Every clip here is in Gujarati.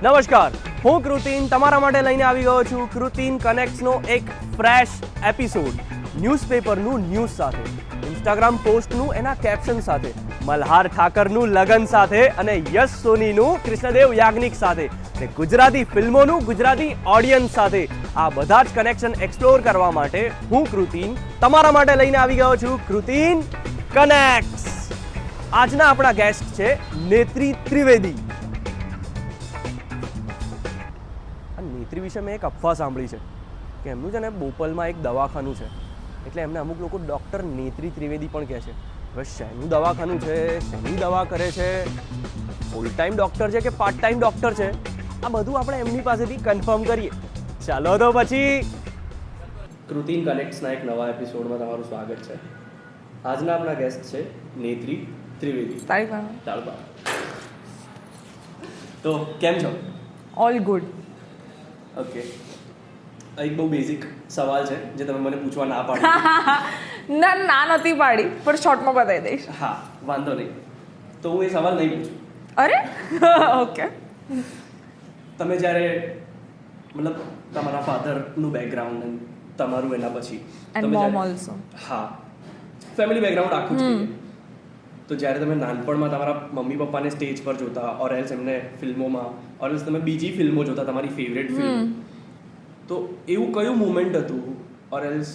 નમસ્કાર, હું કૃતિન તમારા માટે લઈને આવી ગયો છું કૃતિન કનેક્ટ્સનો એક ફ્રેશ એપિસોડ. ન્યૂઝપેપરનું ન્યૂઝ સાથે, ઇન્સ્ટાગ્રામ પોસ્ટનું એના કેપ્શન સાથે, મલ્હાર ઠાકરનું લગન સાથે અને યશ સોનીનું કૃષ્ણદેવ યાજ્ઞિક સાથે ને ગુજરાતી ફિલ્મોનું ગુજરાતી ઓડિયન્સ સાથે આ બધા જ કનેક્શન એક્સપ્લોર કરવા માટે હું કૃતિન તમારા માટે લઈને આવી ગયો છું કૃતિન કનેક્ટ્સ. આજના આપણા ગેસ્ટ છે નેત્રી ત્રિવેદી. નેત્રી વિશે મેં એક અફવા સાંભળી છે કે એમનું છે ને બોપલમાં એક દવાખાનું છે, એટલે એમને અમુક લોકો ડૉક્ટર નેત્રી ત્રિવેદી પણ કહે છે. હવે શેનું દવાખાનું છે, શેની દવા કરે છે, ફૂલ ટાઈમ ડૉક્ટર છે કે પાર્ટ ટાઈમ ડૉક્ટર છે, આ બધું આપણે એમની પાસેથી કન્ફર્મ કરીએ. ચાલો તો પછી. કૃતિન કનેક્ટ્સના એક નવા એપિસોડમાં તમારું સ્વાગત છે. આજના આપણા ગેસ્ટ છે નેત્રી ત્રિવેદી. તાળપા. તો કેમ છો? All good. ઓકે, એક બહુ બેઝિક સવાલ છે જે તમે મને પૂછવા ના પાડી. ના નથી પાડી, પણ શોર્ટમાં બતાવી દઈશ. હા, વાંધો નહીં. તો હું એ સવાલ નહીં પૂછું. અરે ઓકે. તમે જ્યારે મતલબ તમારા ફાધરનું બેકગ્રાઉન્ડ અને તમારું એના પછી એન્ડ મોમ ઓલ્સો. હા, ફેમિલી બેકગ્રાઉન્ડ આખું જ કહીએ તો જ્યારે તમે નાનપણમાં તમારા મમ્મી પપ્પાને સ્ટેજ પર જોતા, ઓર એલ્સ એમને ફિલ્મોમાં, ઓર એલ્સ તમે બીજી ફિલ્મો જોતા, તમારી ફેવરેટ ફિલ્મ, તો એવું કયું મુમેન્ટ હતું, ઓર એલ્સ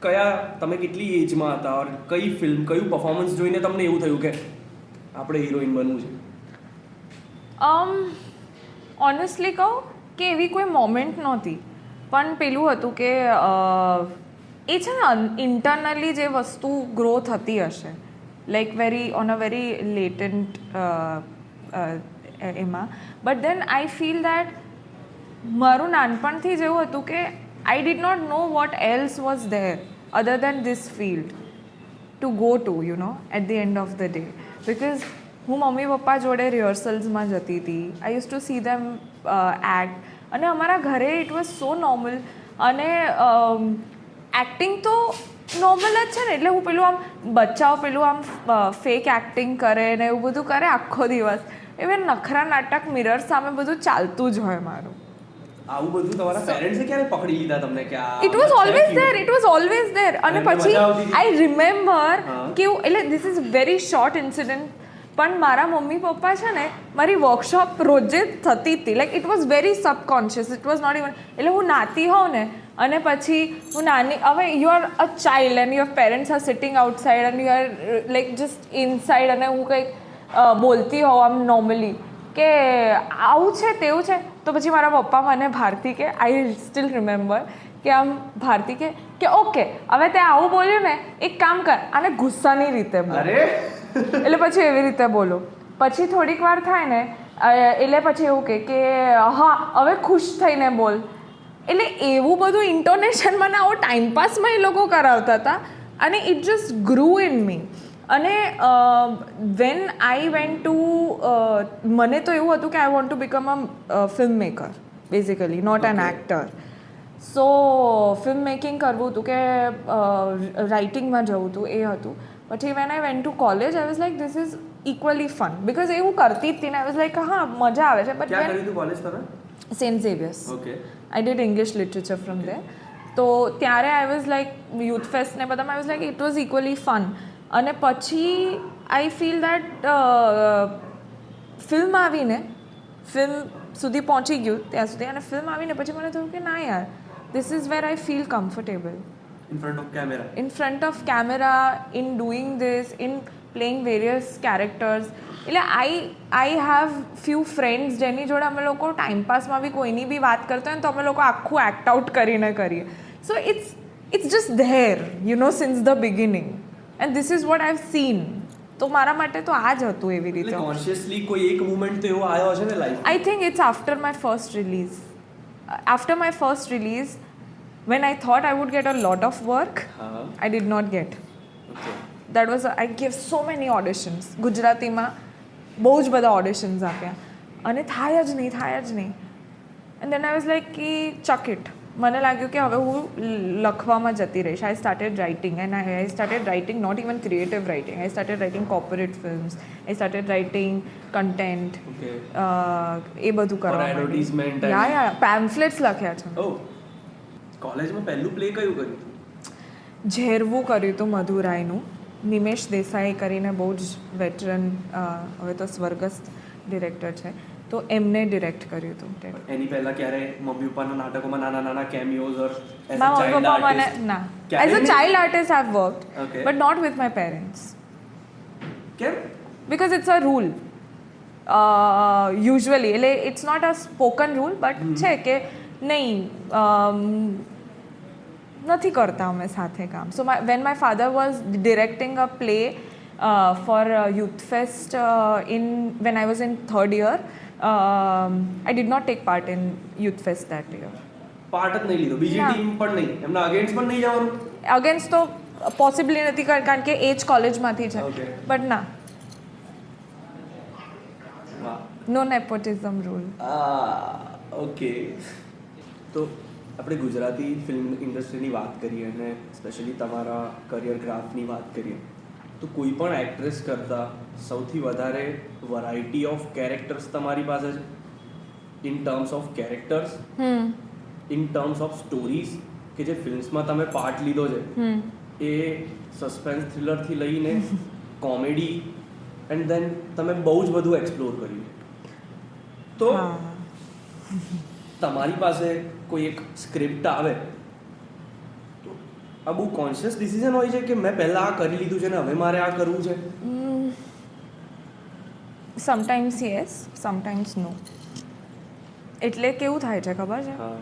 કયા તમે કેટલી એજમાં હતા, ઓર કઈ ફિલ્મ, કયું પરફોર્મન્સ જોઈને તમને એવું થયું કે આપણે હિરોઈન બનવું છે? ઓનેસ્ટલી કહું કે એવી કોઈ મોમેન્ટ નહોતી, પણ પેલું હતું કે એ છે ને ઇન્ટરનલી જે વસ્તુ ગ્રો થતી હશે, like on a very latent એમાં. But then I feel that મારું નાનપણથી જ એવું હતું કે I did not know what else was there other than this field to go to at the end of the day. Because હું મમ્મી પપ્પા જોડે રિહર્સલ્સમાં જતી હતી. I use to see them act, અને અમારા ઘરે ઇટ વોઝ સો નોર્મલ. અને એક્ટિંગ તો નોર્મલ જ છે ને, એટલે હું પેલું આમ બચ્ચાઓ પેલું આમ ફેક એક્ટિંગ કરે ને એવું બધું કરે આખો દિવસ. even નખરા નાટક મિરર સામે બધું ચાલતું જ હોય મારું. આવું બધું તમારા પેરેન્ટ્સે ક્યારે પકડી લીધા તમને કે આ? It was always there. અને પછી આઈ રિમેમ્બર કે એટલે this is very short incident, પણ મારા મમ્મી પપ્પા છે ને મારી વર્કશોપ રોજે થતી હતી. Like it was very subconscious, it was not even. એટલે હું નાતી હોઉં ને, અને પછી હું નાની, હવે you are a child and your parents are sitting outside and you are like just inside, અને હું કંઈક બોલતી હોઉં આમ નોર્મલી કે આવું છે તેવું છે, તો પછી મારા પપ્પા મને ભારતી કે, આઈ સ્ટીલ રિમેમ્બર કે આમ ભારતી કે ઓકે હવે તે આવું બોલ્યું ને, એક કામ કર, આને ગુસ્સાની રીતે બોલ. એટલે પછી એવી રીતે બોલો. પછી થોડીક વાર થાય ને એટલે પછી એવું કે હા હવે ખુશ થઈને બોલ. એટલે એવું બધું ઇન્ટોનેશન મને આવો ટાઈમપાસમાં એ લોકો કરાવતા હતા, અને ઇટ જસ્ટ ગ્રુ ઇન મી. અને વેન આઈ વેન્ટ ટુ, મને તો એવું હતું કે I want to become a film maker basically, not an actor. So film making કરવું હતું કે રાઇટિંગમાં જવું હતું, એ હતું. પછી when I went to college I was like this is equally fun, because એવું કરતી જ હતી ને. આઈ વોઝ લાઈક હા મજા આવે છે. બટ ક્યાં કરી હતું કોલેજ તમે? Saint Xavier's. Okay. I did English literature from there. તો ત્યારે I was like youth fest ને બધામાં I was like it was equally fun. અને પછી આઈ ફીલ દેટ ફિલ્મ આવીને, ફિલ્મ સુધી પહોંચી ગયું ત્યાં સુધી, અને ફિલ્મ આવીને પછી મને થયું કે ના યાર, this is wear I feel comfortable. In front of camera, in doing this, in playing various characters. એટલે આઈ હેવ ફ્યુ ફ્રેન્ડ્સ જેની જોડે અમે લોકો ટાઈમપાસમાં બી કોઈની બી વાત કરતા હોય ને તો અમે લોકો આખું એક્ટ આઉટ કરીને કરીએ. So it's just there since the beginning, and this is what I have seen. તો મારા માટે તો આ જ હતું એવી રીતે. કોન્શિયસલી કોઈ એક મોમેન્ટ તો એવો આવ્યો હશે ને life? I think it's after my first release. When I thought I would get a lot of work, I did not get. Okay. That was I gave so many auditions. ગુજરાતીમાં બહુ જ બધા ઓડિશન્સ આપ્યા, અને થાય જ નહીં. And then I was like કે chuck it, મને લાગ્યું કે હવે હું લખવામાં જતી રહીશ. I started writing and I started writing not even creative writing. I started writing corporate films. I started writing content. એ બધું કરવા એડવર્ટાઇઝમેન્ટ યા પેમ્ફલેટ્સ લખ્યા છે. ઓ કોલેજમાં પહેલું પ્લે કયું કર્યું? ઝેરવું કર્યું હતું મધુરાયનું. નિમેશ દેસાઈ કરીને બહુ જ વેટરન, હવે તો સ્વર્ગસ્થ ડિરેક્ટર છે, તો એમને ડિરેક્ટ કર્યું હતું. એની પહેલા ક્યારે મમ્મી પપ્પાના નાટકોમાં નાના નાના કેમિયોઝ ઓર એઝ મારા મમ્મી ચાઇલ્ડ પપ્પા મને આર્ટિસ્ટ? ના as a child artist I have worked Okay. But not with my parents કેમ? because it's a rule usually એટલે it's not a spoken rule but છે કે નહીં નથી કરતા અમે સાથે કામ. So when my father was directing a play for Youth Fest when I was in third year, I did not take part in Youth Fest that year. Part જ નહીં લીધો, બીજી ના. ટીમ પણ નહીં, એમના અગેન્સ્ટ પણ નહીં જવાનું? અગેન્સ્ટ તો પોસિબલી નથી કારણ કે એ જ કોલેજમાંથી છે. Okay. બટ ના, વાહ. નો નેપોટિઝમ રૂલ. ઓકે, તો આપણે ગુજરાતી ફિલ્મ ઇન્ડસ્ટ્રીની વાત કરીએ અને સ્પેશિયલી તમારા કરિયર ગ્રાફની વાત કરીએ તો કોઈ પણ એક્ટ્રેસ કરતાં સૌથી વધારે વેરાયટી ઓફ કેરેક્ટર્સ તમારી પાસે છે, in terms of characters, in terms of stories, કે જે ફિલ્મ્સમાં તમે પાર્ટ લીધો છે એ સસ્પેન્સ થ્રિલરથી લઈને કોમેડી એન્ડ દેન તમે બહુ જ બધું એક્સપ્લોર કર્યું. તો તમારી પાસે કોઈ એક સ્ક્રિપ્ટ આવે તો આ બહુ કોન્શિયસ ડિસિઝન હોય છે કે મેં પહેલાં આ કરી લીધું છે ને હવે મારે આ કરવું છે? સમટાઈમ્સ યસ, સમટાઈમ્સ નો. એટલે કેવું થાય છે ખબર છે, હા,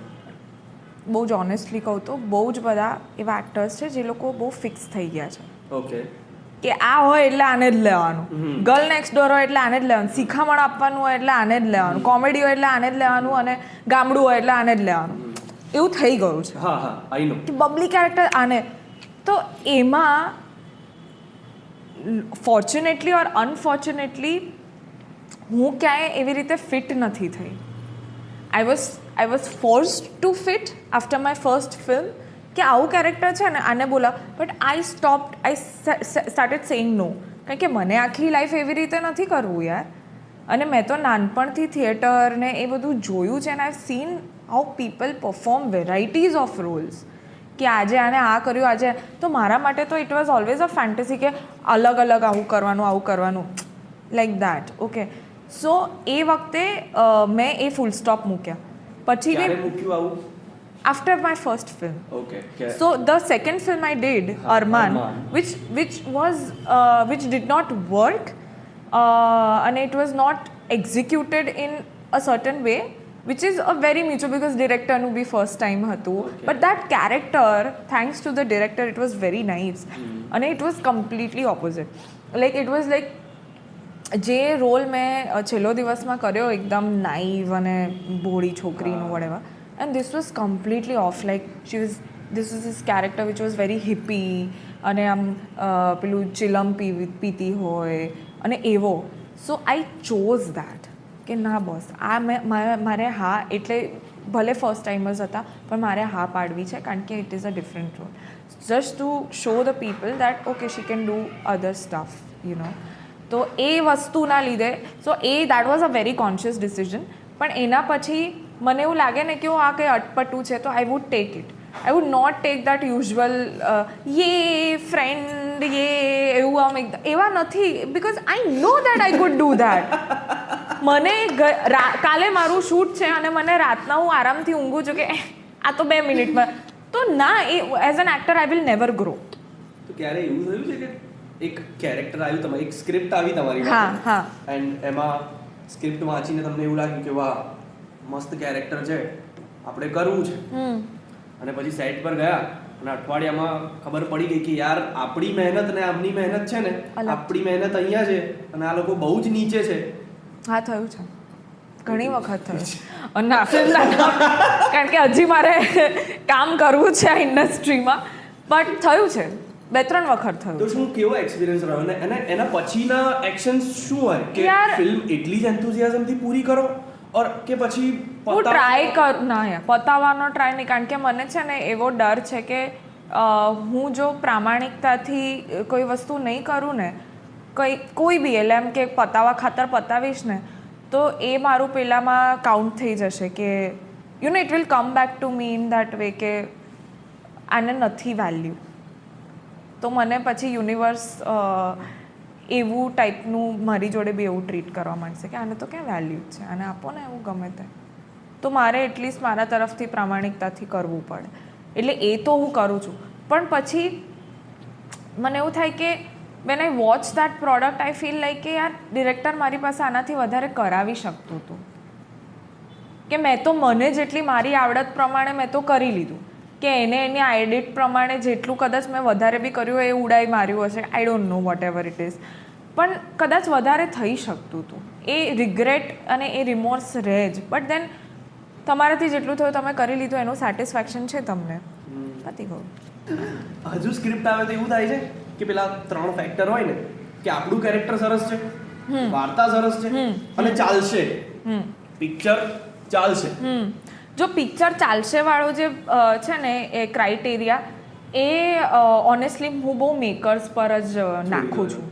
બહુ જ ઓનેસ્ટલી કહું તો બહુ જ બધા એવા એક્ટર્સ છે જે લોકો બહુ ફિક્સ થઈ ગયા છે ઓકે, કે આ હોય એટલે આને જ લેવાનું, ગર્લ નેક્સ્ટ ડોર હોય એટલે આને જ લેવાનું, શિખામણ આપવાનું હોય એટલે આને જ લેવાનું, કોમેડી હોય એટલે આને જ લેવાનું અને ગામડું હોય એટલે આને જ લેવાનું. એવું થઈ ગયું છે હા હા, આઈ નો. કે બબલી કેરેક્ટર આને. તો એમાં ફોર્ચ્યુનેટલી ઓર અનફોર્ચ્યુનેટલી હું ક્યાંય એવી રીતે ફિટ નથી થઈ. I was forced to fit after my first film કે આવું કેરેક્ટર છે ને આને બોલા, બટ આઈ સ્ટાર્ટેડ સેઇંગ નો, કારણ કે મને આખી લાઈફ એવી રીતે નથી કરવું યાર. અને મેં તો નાનપણથી થિયેટર ને એ બધું જોયું છે and I scene how people perform varieties of Rolls, કે આજે આને આ કર્યું, આજે તો મારા માટે તો it was always a fantasy કે અલગ અલગ આવું કરવાનું લાઈક દેટ. ઓકે, સો એ વખતે મેં એ ફૂલ સ્ટોપ મૂક્યા. પછી ક્યારે મૂક્યું આવું? after my first film. Okay. So the second film I did, Arman, which did not work, and it was not executed in a certain way, which is a very mutual because director nu bhi first time hatu. Okay. But that character, thanks to the director, it was very nice, and it was completely opposite. Like it was like જે રોલ મેં છેલ્લો દિવસમાં કર્યો એકદમ નાઈવ અને ભોળી છોકરીનું whatever, and this was completely off. Like this was this character which was very hippie અને આમ પેલું ચિલમ પીતી હોય અને એવો. સો આઈ ચોઝ દેટ કે ના બસ આ મારે હા, એટલે ભલે ફર્સ્ટ ટાઈમર્સ હતા પણ મારે હા પાડવી છે કારણ કે it is a different role, just to show the people that okay she can do other stuff, you know. તો એ વસ્તુના લીધે that was a very conscious decision. પણ એના પછી મને એવું લાગે ને કે આ કંઈ અટપટું છે તો I would take it. I would not take that usual friend એવું આમ એવા નથી, because I know that I could do that. મને કાલે મારું શૂટ છે અને મને રાતના હું આરામથી ઊંઘું છું કે આ તો 2 મિનિટમાં, તો ના, એ as an actor I will never grow. તો ક્યારે એવું થયું છે કે એક કેરેક્ટર આવ્યું, તમારી એક સ્ક્રિપ્ટ આવી તમારી હા હા, એન્ડ એમાં સ્ક્રિપ્ટ વાંચીને તમને એવું લાગ્યું કે વાહ મસ્ત કેરેક્ટર છે, આપણે કરવું છે, અને પછી સેટ પર ગયા અને અઠવાડિયામાં ખબર પડી ગઈ કે યાર આપણી મહેનત ને આમની મહેનત છે ને, આપણી મહેનત અહીંયા છે અને આ લોકો બહુ જ નીચે છે? હા, થયું છે, ઘણી વખત થયું. ના, કારણ કે હજી મારે કામ કરવું છે આ ઇન્ડસ્ટ્રીમાં, બટ થયું છે 2-3 વખત થયું. તો શું કેવો એક્સપિરિયન્સ રહ્યો અને એના પછીના એક્શન્સ શું હોય કે ફિલ્મ એટલી જ એન્થુઝિયાઝમથી પૂરી કરો ઓર કે પછી હું ટ્રાય કરું ના યાર પતાવવાનો ટ્રાય નહીં, કારણ કે મને છે ને એવો ડર છે કે હું જો પ્રામાણિકતાથી કોઈ વસ્તુ નહીં કરું ને, કોઈ બી એટલે એમ કે પતાવવા ખાતર પતાવીશ ને, તો એ મારું પેલામાં કાઉન્ટ થઈ જશે કે you know it will come back to me in that way કે આને નથી વેલ્યુ. તો મને પછી યુનિવર્સ એવું ટાઈપનું મારી જોડે બી એવું ટ્રીટ કરવા માંડશે કે આને તો ક્યાં વેલ્યુ છે, આને આપો ને એવું ગમે તે. તો મારે એટલીસ્ટ મારા તરફથી પ્રામાણિકતાથી કરવું પડે. એટલે એ તો હું કરું છું, પણ પછી મને એવું થાય કે when I watch that product I feel like કે યાર ડિરેક્ટર મારી પાસે આનાથી વધારે કરાવી શકતું હતું, કે મેં તો મને જેટલી મારી આવડત પ્રમાણે મેં તો કરી લીધું, કે એને એની આઈડિટ પ્રમાણે જેટલું કદાચ મેં વધારે બી કર્યું એ ઉડાઈ માર્યું હશે, આઈ don't know what ever it is, પણ કદાચ વધારે થઈ શકતું હતું. એ રિગ્રેટ અને એ રિમોર્સ રહે જ, બટ દેન તમારાથી જેટલું થયું તમે કરી લીધું એનું સેટિસ્ફેક્શન છે તમને, પતી ગયું. હજુ સ્ક્રિપ્ટ આવે તો એવું થાય છે કે પેલા 3 ફેક્ટર હોય ને કે આપણું કેરેક્ટર સરસ છે, વાર્તા સરસ છે અને ચાલશે, પિક્ચર ચાલશે. જો પિક્ચર ચાલશે વાળો જે છે ને એ ક્રાઇટેરિયા, એ ઓનેસ્ટલી હું બહુ મેકર્સ પર જ નાખું છું.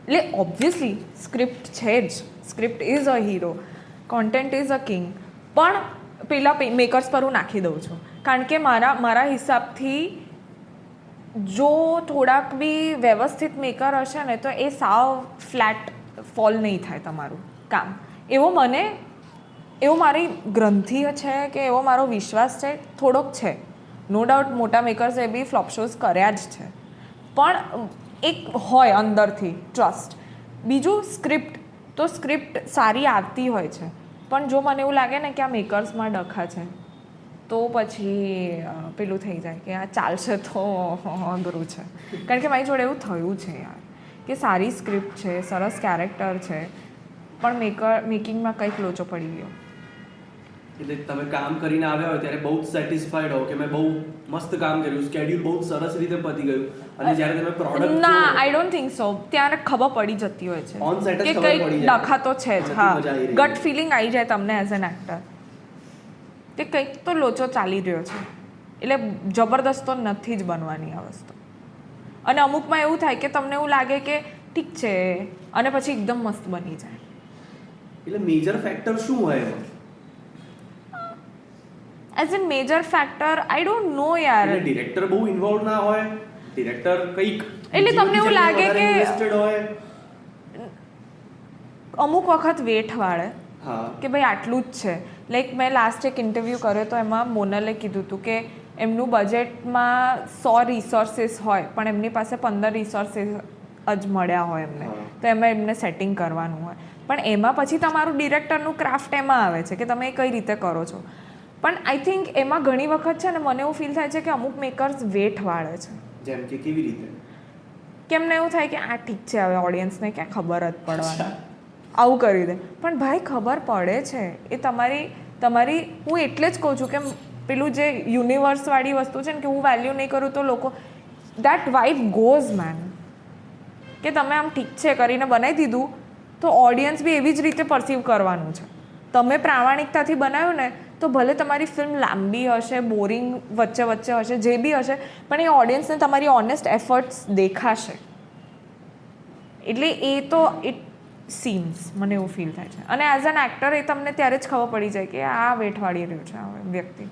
એટલે ઓબ્વિયસલી સ્ક્રિપ્ટ છે જ, script is a hero, content is a king, પણ પેલા મેકર્સ પર હું નાખી દઉં છું, કારણ કે મારા હિસાબથી જો થોડાક બી વ્યવસ્થિત મેકર હશે ને તો એ સાવ ફ્લેટ ફોલ નહીં થાય તમારું કામ. એવો મારી ગ્રંથિ છે કે એવો મારો વિશ્વાસ છે, થોડોક છે. નો ડાઉટ મોટા મેકર્સે બી ફ્લોપ શોઝ કર્યા જ છે, પણ એક હોય અંદરથી ટ્રસ્ટ. બીજું સ્ક્રિપ્ટ, તો સ્ક્રિપ્ટ સારી આવતી હોય છે, પણ જો મને એવું લાગે ને કે આ મેકર્સમાં ડખા છે તો પછી પેલું થઈ જાય કે આ ચાલશે તો અઘરું છે. કારણ કે મારી જોડે એવું થયું છે યાર કે સારી સ્ક્રિપ્ટ છે, સરસ કેરેક્ટર છે, પણ મેકિંગમાં કંઈક લોચો પડી ગયો. એટલે તમે કામ કરીને આવ્યા હોય ત્યારે બહુ જ સેટિસ્ફાઈડ હો કે મેં બહુ મસ્ત કામ કર્યું, સ્કેડ્યુલ બહુ સરસ રીતે પતી ગયું, અને જ્યારે તમે પ્રોડક્ટ ના આઈ ડોન્ટ થિંક સો, ત્યારે ખબર પડી જતી હોય છે ઓન સેટ જ કે ખબર પડી કંઈક જાય ડખા તો છે જ. હા, ગટ ફિલિંગ આવી જાય તમને એઝ એન એક્ટર કે કંઈક તો લોચો ચાલી રહ્યો છે. એટલે જબરદસ્ત તો નથી જ બનવાની આ વસ્તુ. અને અમુકમાં એવું થાય કે તમને એવું લાગે કે ઠીક છે, અને પછી એકદમ મસ્ત બની જાય. એટલે મેજર ફેક્ટર શું હોય એમાં? As an major factor I don't નો યાર. એટલે ડિરેક્ટર બહુ ઇન્વોલ્વ ના હોય, ડિરેક્ટર કંઈક એટલે તમને એવું લાગે કે ઇન્વેસ્ટેડ હોય, અમુક વખત વેઠ વાળે હા કે ભાઈ આટલું જ છે. લાઈક મેં લાસ્ટ એક ઇન્ટરવ્યૂ કર્યો તો એમાં મોનલે કીધું હતું કે એમનું બજેટમાં 100 રિસોર્સિસ હોય, પણ એમની પાસે 15 રિસોર્સિસ જ મળ્યા હોય એમને, તો એમાં એમને સેટિંગ કરવાનું હોય. પણ એમાં પછી તમારું ડિરેક્ટરનું ક્રાફ્ટ એમાં આવે છે કે તમે એ કઈ રીતે કરો છો. પણ આઈ થિંક એમાં ઘણી વખત છે ને મને એવું ફીલ થાય છે કે અમુક મેકર્સ વેઠ વાળે છે. જેમ કે કેવી રીતે? કે એમને એવું થાય કે આ ઠીક છે, હવે ઓડિયન્સને ક્યાં ખબર જ પડવાની, આવું કરી દે. પણ ભાઈ ખબર પડે છે, એ તમારી હું એટલે જ કહું છું કે પેલું જે યુનિવર્સવાળી વસ્તુ છે ને કે હું વેલ્યુ નહીં કરું તો લોકો દેટ વાઇબ ગોઝ મેન, કે તમે આમ ઠીક છે કરીને બનાવી દીધું તો ઓડિયન્સ બી એવી જ રીતે પરસીવ કરવાનું છે. તમે પ્રામાણિકતાથી બનાવ્યું ને તો ભલે તમારી ફિલ્મ લાંબી હશે, બોરિંગ વચ્ચે હશે, જે બી હશે, પણ એ ઓડિયન્સને તમારી ઓનેસ્ટ એફર્ટ્સ દેખાશે. એટલે એ તો ઇટ સીન્સ મને એવું ફીલ થાય છે. અને એઝ એન એક્ટર એ તમને ત્યારે જ ખબર પડી જાય કે આ વેઠવાડી રહ્યું છે આ વ્યક્તિ.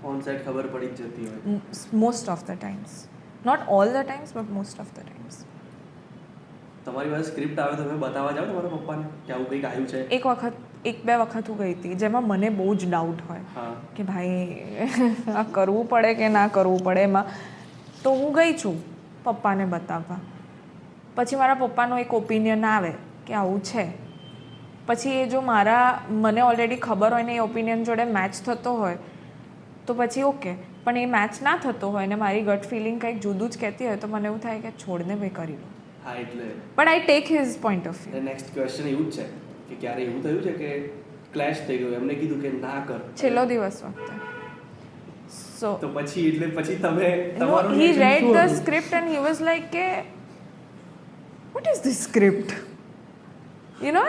ઓન સેટ ખબર પડી જ જતી હોય most of the times, not all the times but most of the times. તમારી પાસે સ્ક્રિપ્ટ આવે તો તમે બતાવવા જાઓ તમારા પપ્પાને કે આવું કંઈક આવ્યું છે? એક બે વખત હું ગઈ હતી જેમાં મને બહુ જ ડાઉટ હોય કે ભાઈ આ કરવું પડે કે ના કરવું પડે એમાં. તો હું ગઈ છું પપ્પાને બતાવવા. પછી મારા પપ્પાનો એક ઓપિનિયન આવે કે આવું છે. પછી એ જો મને ઓલરેડી ખબર હોય ને એ ઓપિનિયન જોડે મેચ થતો હોય તો પછી ઓકે, પણ એ મેચ ના થતો હોય ને મારી ગટ ફિલિંગ કંઈક જુદું જ કહેતી હોય તો મને એવું થાય કે છોડને ભાઈ કરી લો. હા, એટલે but I take his point of view. Next question એવું જ છે કે ક્યારે એવું થયું છે કે ક્લેશ થઈ ગયો, એમને કીધું કે ના કર? છેલ્લો દિવસ વખતે. સો તો પછી તમે તમારું he read the script and he was like કે what is this script? You know,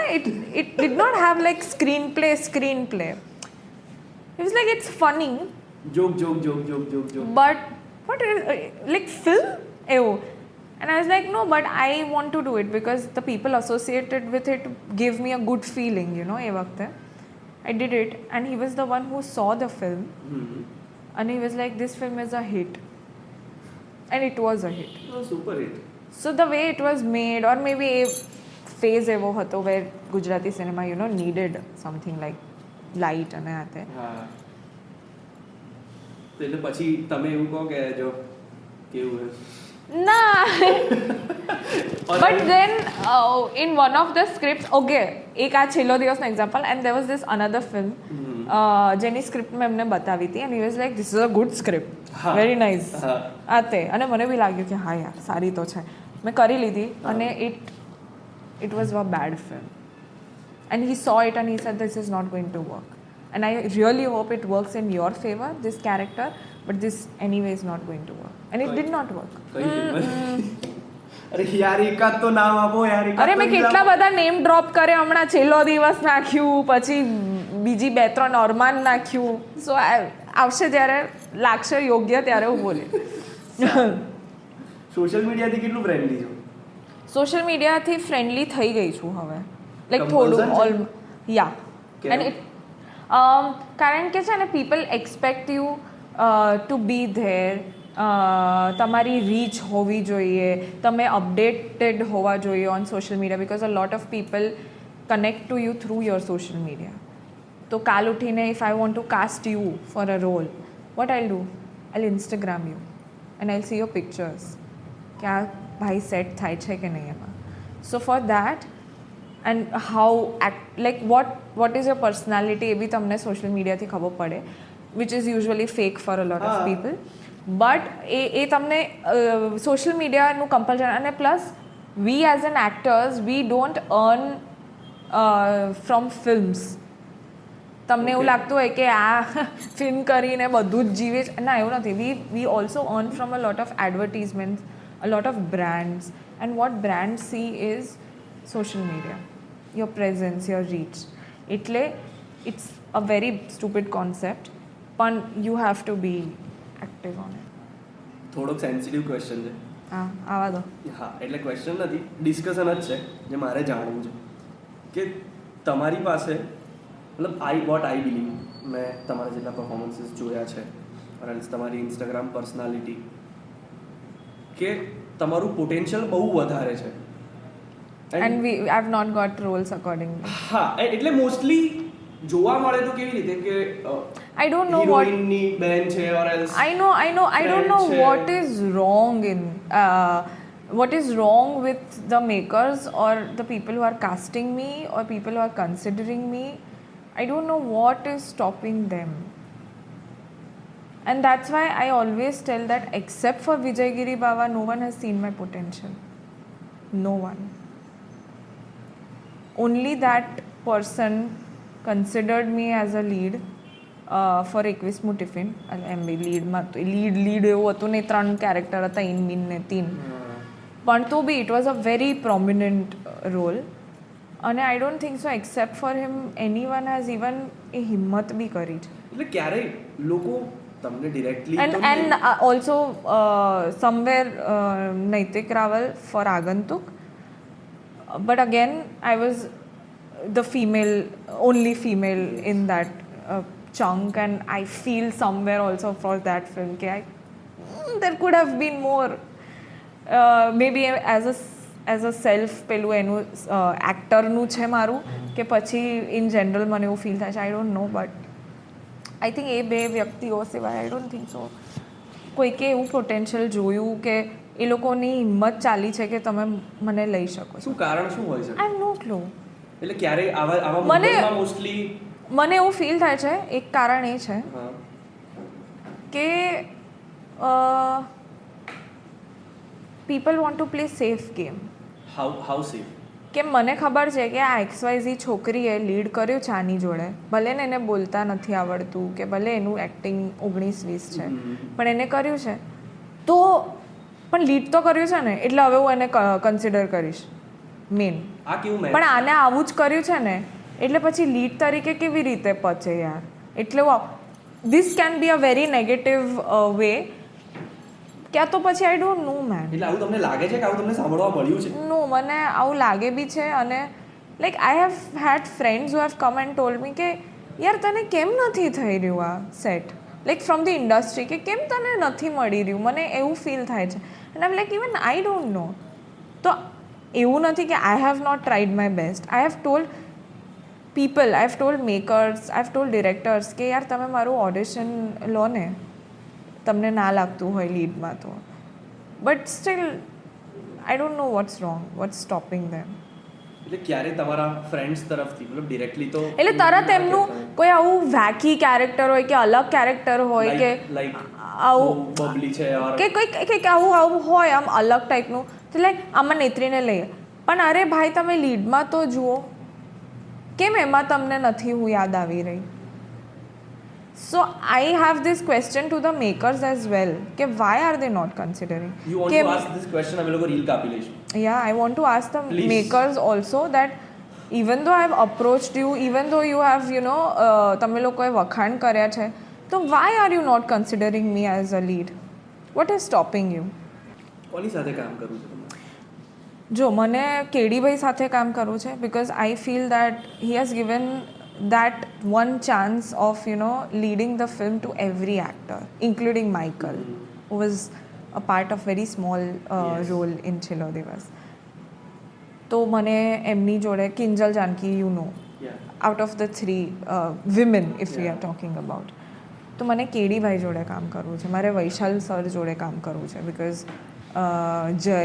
it did not have like screenplay. It was like, it's funny, joke but what is, like film? Ew. And I was like, no, but I want to do it because the people associated with it give me a good feeling, you know, એ વખતે. I did it and he was the one who saw the film and he was like, this film is a hit. And it was a hit. Super hit. So the way it was made, or maybe a phase એવો હતો where Gujarati cinema, you know, needed something like light અને આ તે. હા તો એટલે પછી તમે એવું કહો કે જો કેવું હે. Nah. But then in one of the scripts, okay, એક આ છેલ્લો દિવસનો example, and there was this another film જેની સ્ક્રિપ્ટ મેં એમને બતાવી હતી and he was like, this is a good script, very nice. આ તે અને મને બી લાગ્યું કે હા યાર સારી તો છે. મેં કરી લીધી અને it was a bad film and he saw it and he said this is not going to work and I really hope it works in your favor, this character, but this anyway is not going to work and it did not work. અરે યાર એકાદ તો નામ આપો યાર. અરે મેં કેટલા બધા નેમ ડ્રોપ કરે હમણાં. છેલ્લો દિવસ નાખ્યું, પછી બીજી 2-3 અરમાન નાખ્યું. સો આવશે જ્યારે લાગશે યોગ્ય ત્યારે હું બોલી. સોશિયલ મીડિયાથી કેટલું ફ્રેન્ડલી છો? સોશિયલ મીડિયાથી ફ્રેન્ડલી થઈ ગઈ છું હવે, લાઈક થોડું ઓલ યા. એન્ડ ઇટ કારણ કે છે ને people expect you to be there, તમારી રીચ હોવી જોઈએ, તમે અપડેટેડ હોવા જોઈએ on social media because a lot of people connect to you through your social media. તો કાલ ઉઠીને if I want to cast you for a role, what I do, I Instagram you and I see your pictures કે આ ભાઈ સેટ થાય છે કે નહીં એમાં. So for that and how like what is your personality એ બી તમને સોશિયલ મીડિયાથી ખબર પડે, which is usually fake for a lot of people. But એ તમને સોશિયલ મીડિયાનું કમ્પલ્શન. અને plus we as an actors we don't earn from films. તમને એવું લાગતું હોય કે આ ફિલ્મ કરીને બધું જ જીવે છે, ના એવું નથી. We also earn from a lot of advertisements, a lot of brands, and what brands see is social media, your presence, your reach. એટલે it's a very stupid concept, પણ you have to be active on it. થોડોક સેન્સિટિવ ક્વેશ્ચન છે. હા આવા દો. હા એટલે ક્વેશ્ચન નથી, ડિસ્કશન જ છે જે મારે જાણવું છે કે તમારી પાસે મતલબ વોટ આઈ બિલીવ, મેં તમારા જેટલા પરફોર્મન્સીસ જોયા છે અને તમારી ઇન્સ્ટાગ્રામ પર્સનાલિટી, કે તમારું પોટેન્શિયલ બહુ વધારે છે. And I've not got roles accordingly. હા એટલે મોસ્ટલી જોવા મળે તો કેવી રીતે કે I don't know what હિરોઈનની બેન છે or else I don't know છે. what is wrong in what is wrong with the makers or the people who are casting me or people who are considering me. I don't know what is stopping them. And that's why I always tell that except for Vijay Giri Baba, no one has seen my potential. No one. Only that person considered me as a lead for 21મું ટિફિન. એમ બી લીડમાં લીડ એવું હતું નહીં, 3 કેરેક્ટર હતા, ઇન મીન ને 3. પણ તો બી it was a very prominent role. અને I don't think so except for him anyone has even એ હિંમત બી કરી છે. એટલે ક્યારેય લોકો તમને directly and also somewhere Naitik Rawal for Agantuk, but again I was the only female in that chunk and I feel somewhere also for that film there could have been more, maybe as a self પેલું એનું એક્ટરનું છે મારું કે પછી ઇન જનરલ મને એવું ફીલ થાય છે. I don't know, but I think એ બે વ્યક્તિઓ સિવાય આઈ ડોન્ટ થિંક સો કોઈકે એવું પોટેન્શિયલ જોયું કે એ લોકોની હિંમત ચાલી છે કે તમે મને લઈ શકો. શું કારણ શું હોય છે? આઈ નો ક્લુ. એટલે ક્યારે આવા મૂવીમાં મોસ્ટલી મને એવું ફીલ થાય છે એક કારણ એ છે કે people want to play safe game. How safe? કે મને ખબર છે કે આ XYZ છોકરીએ લીડ કર્યું છે આની જોડે, ભલે ને એને બોલતા નથી આવડતું કે ભલે એનું એક્ટિંગ 19-20 છે, પણ એને કર્યું છે તો પણ લીડ તો કર્યું છે ને, એટલે હવે હું એને કન્સિડર કરીશ મેન. પણ આને આવું જ કર્યું છે ને એટલે પછી લીડ તરીકે કેવી રીતે પચે યાર. એટલે this can be a very negative way. ક્યાં તો પછી આઈ ડોન્ટ નો મેન. એટલે આવું તમને લાગે છે કે આવું તમને સાંભળવા મળ્યું છે? નો, મને આવું લાગે બી છે. અને like I have had friends who have come and told me કે યાર તને કેમ નથી થઈ રહ્યું આ set, like from the industry, કે કેમ તને નથી મળી રહ્યું, મને એવું ફીલ થાય છે. And I like even I don't know. તો એવું નથી કે I have not tried my best. I have told people, I have told makers, I have told directors કે યાર તમે મારું ઓડિશન લો ને, તમને ના લાગતું હોય લીડમાં તો. But still I don't know what's wrong, what's stopping them. એટલે ક્યારે તમારા ફ્રેન્ડ્સ તરફથી મતલબ ડિરેક્ટલી તો એટલે તરત એમનું કોઈ આવું વેકી કેરેક્ટર હોય કે અલગ કેરેક્ટર હોય કે આવું બબલી છે કે કંઈક આવું આવું હોય આમ અલગ ટાઈપનું, તો લાઈક આમાં નેત્રીને લઈએ. પણ અરે ભાઈ તમે લીડમાં તો જુઓ, કેમ એમાં તમને નથી હું યાદ આવી રહી? So I have this question to the makers as well કે why are they not considering? You want to ask this question? અમે લોકો રીલ કાપી લઈશું. Yeah, I want to ask the Please. makers also that even though I have approached you, even though you have તમે લોકોએ વખાણ કર્યા છે, તો why are you not considering me as a lead? What is stopping you? કોની સાથે કામ કરવું છે તમારે? જો મને કેડીભાઈ સાથે કામ કરવું છે because I feel that he has given that one chance of leading the film to every actor, including Michael, who was a part of very small role in Chilo Divas. તો મને એમની જોડે Kinjal Janaki out of the three women if we are talking about, તો મને કેડીભાઈ જોડે કામ કરવું છે, મારે વૈશાલ સર જોડે કામ કરવું છે because જય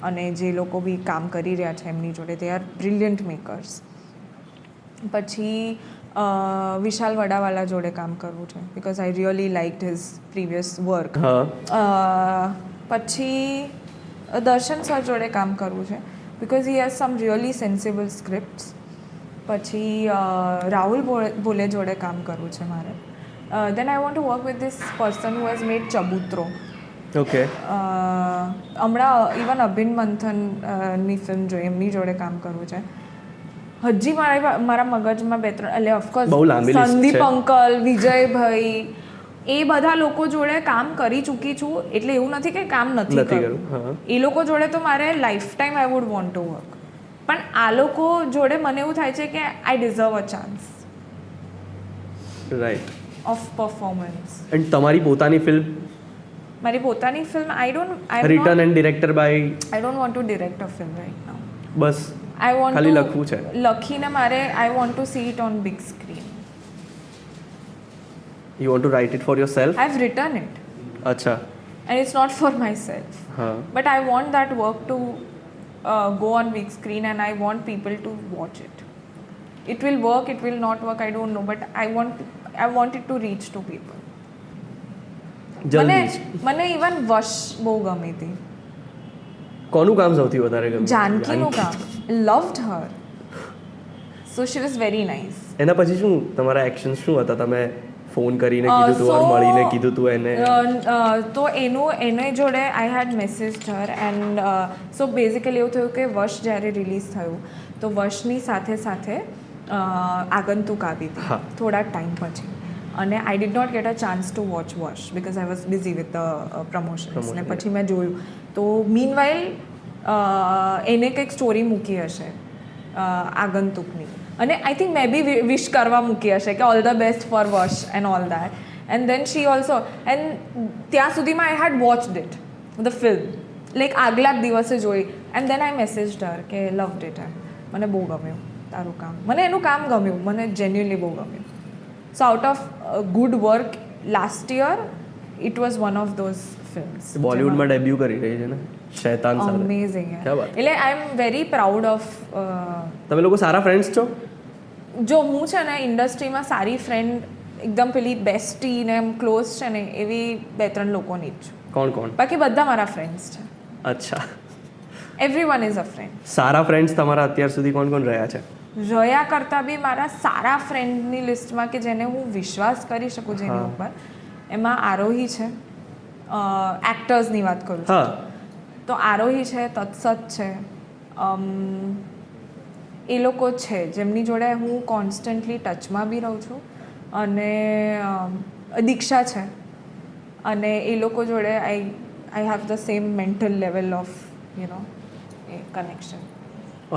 અને જે લોકો બી કામ કરી રહ્યા છે એમની જોડે they are brilliant makers. પછી વિશાલ વડાવાલા જોડે કામ કરવું છે because I really liked his previous work. પછી દર્શન સર જોડે કામ કરવું છે because he has some really sensible scripts. પછી રાહુલ ભોલે જોડે કામ કરવું છે મારે. Then I want to work with this person who has made ચબૂતરો. ઓકે. હમણાં ઇવન અભિન મંથનની ફિલ્મ જોઈ, એમની જોડે કામ કરવું છે. હજી મારા મગજમાં બે ત્રણ, એટલે ઓફકોર્સ સંદીપ અંકલ, વિજયભાઈ, એ બધા લોકો જોડે કામ કરી ચૂકી છું. એટલે એવું નથી કે કામ નથી કર્યું. એ લોકો જોડે તો મારે life time I would want to work. પણ આ લોકો જોડે મને એવું થાય છે કે I deserve a chance right of performance. And તમારી પોતાની ફિલ્મ? મારી પોતાની film I written and director by I don't want to direct a film right now. બસ આઈ વોન્ટ ખાલી લખવું છે. લખીને મારે I want to see it on big screen. You want to write it for yourself? I've written it. Acha. And it's not for myself. But I want that work to go on big screen and I want people to watch it. It will work, it will not work, I don't know. But I want it to reach to people. મને ઇવન વશ બહુ ગમી હતી. કોનું કામ સૌથી વધારે ગમ્યું? જાનકીનું કામ. Loved her. So she was very nice. એના પછી શું તમારા એક્શન્સ શું હતા? તમે ફોન કરીને કીધું તું, મળીને કીધું તું એને? તો એને જોડે આઈ હેડ મેસેજ્ડ હર એન્ડ સો બેઝિકલી એવું થયું કે વશ જ્યારે રિલીઝ થયું તો વશની સાથે સાથે આગંતુક આવી હતી થોડા ટાઈમ પછી. અને I did not get a chance to watch Vash because I was busy with the promotions. ને પછી મેં જોયું તો મીનવાઇલ એને કંઈક સ્ટોરી મૂકી હશે આગંતુકની, અને આઈ થિંક મેં બી વિશ કરવા મૂકી હશે કે all the best for Vash and all that. And then she also, and ત્યાં સુધીમાં I had watched it the film, like આગલા જ દિવસે જોઈ. એન્ડ દેન આઈ મેસેજ્ડ હર કે લવડ ઇટ, એમ મને બહુ ગમ્યું તારું કામ, મને એનું કામ ગમ્યું, મને જેન્યુઅનલી બહુ ગમ્યું. So out of good work last year it was one of those films. બોલિવૂડમાં ડેબ્યુ કરી રહી છે ને શૈતાન સાથે. અમેઝિંગ. ક્યા વાત. એટલે આઈ એમ વેરી પ્રાઉડ ઓફ. તમે લોકો સારા ફ્રેન્ડ્સ છો? જો હું છે ને ઇન્ડસ્ટ્રીમાં સારી ફ્રેન્ડ એકદમ પેલી બેસ્ટી ને એમ ક્લોઝ છે ને એવી 2-3 લોકોની જ છું. કોણ કોણ? બાકી બધા મારા ફ્રેન્ડ્સ છે. અચ્છા. Everyone is a friend. Sara friends તમારા અત્યાર સુધી કોણ કોણ રહ્યા છે? રહ્યા કરતાં બી મારા સારા ફ્રેન્ડની લિસ્ટમાં કે જેને હું વિશ્વાસ કરી શકું જેની ઉપર, એમાં આરોહી છે. એક્ટર્સની વાત કરું છું તો આરોહી છે, તત્સત છે, એ લોકો છે જેમની જોડે હું કોન્સ્ટન્ટલી ટચમાં બી રહું છું. અને દીક્ષા છે અને એ લોકો જોડે I have the same mental level of you know એ કનેક્શન.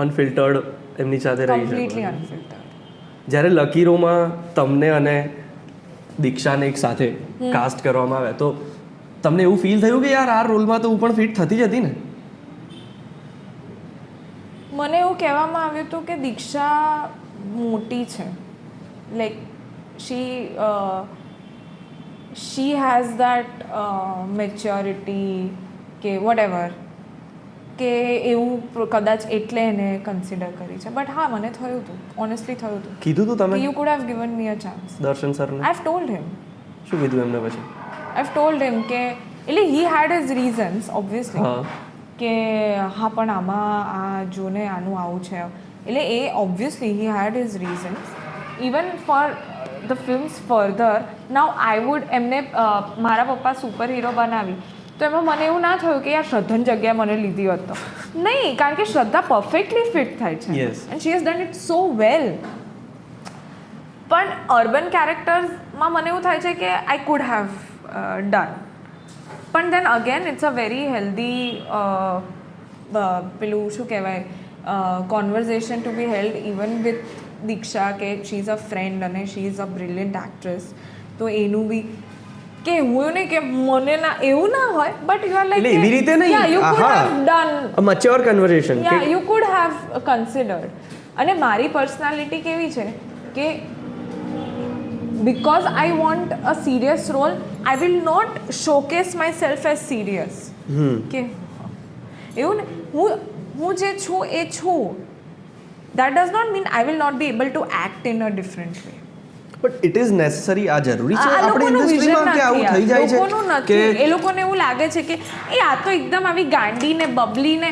અનફિલ્ટર્ડ એમની સાથે રહી કમ્પ્લીટલી શકો. અનફિલ્ટર્ડ. જ્યારે લકીરોમાં તમને અને દીક્ષાને એક સાથે કાસ્ટ કરવામાં આવે તો તમને એવું ફીલ થયું કે યાર આ રોલમાં તો હું પણ ફિટ થતી જ હતી ને? મને એવું કહેવામાં આવ્યું હતું કે દીક્ષા મોટી છે, like she has that maturity કે વોટ એવર, કે એવું કદાચ એટલે એને કન્સિડર કરી છે. બટ હા, મને થયું હતું, ઓનેસ્ટલી થયું હતું. કીધું તું તમે you could have given me a chance. દર્શન સરને આઈ હેવ ટોલ્ડ હિમ. શું કીધું એમને પછી? આઈ હેવ ટોલ્ડ હિમ કે એટલે હી હેડ હિઝ રીઝન્સ ઓબ્વિયસલી હા કે હા પણ આમાં આ જોને આનું આવું છે, એટલે એ obviously he had his reasons even for the films further. Now I would એમને મારા પપ્પા સુપર હીરો બનાવી તો એમાં મને એવું ના થયું કે યાર શ્રદ્ધાની જગ્યાએ મને લીધી હોત તો નહીં, કારણ કે શ્રદ્ધા પરફેક્ટલી ફિટ થાય છે Yes. And she has done it so well. પણ અર્બન કેરેક્ટર્સમાં મને એવું થાય છે કે આઈ કુડ હેવ ડન. પણ then again it's a very healthy પેલું શું કહેવાય conversation to be held even with Diksha કે શી ઇઝ અ ફ્રેન્ડ અને she is a brilliant actress. તો એનું બી કે એવું નહીં કે મને ના એવું ના હોય, બટ યુ આર લાઈક એટલે એવી રીતે નહીં. You could have done, a mature conversation. Yeah you could have considered. અને મારી પર્સનાલિટી કેવી છે કે because I want a serious role, I will not showcase myself as serious. કે એવું ને હું જે છું એ છું. That does not mean I will not be able to act in a different way. But it is necessary. આ જરૂરી છે આ આપણી લોકોનું vision ઇન્ડસ્ટ્રીમાં કે આવું થઈ જાય છે લોકોનું કે નથી. એ લોકોને એવું લાગે છે કે એ આ તો એકદમ આવી ગાંડી ને બબલી ને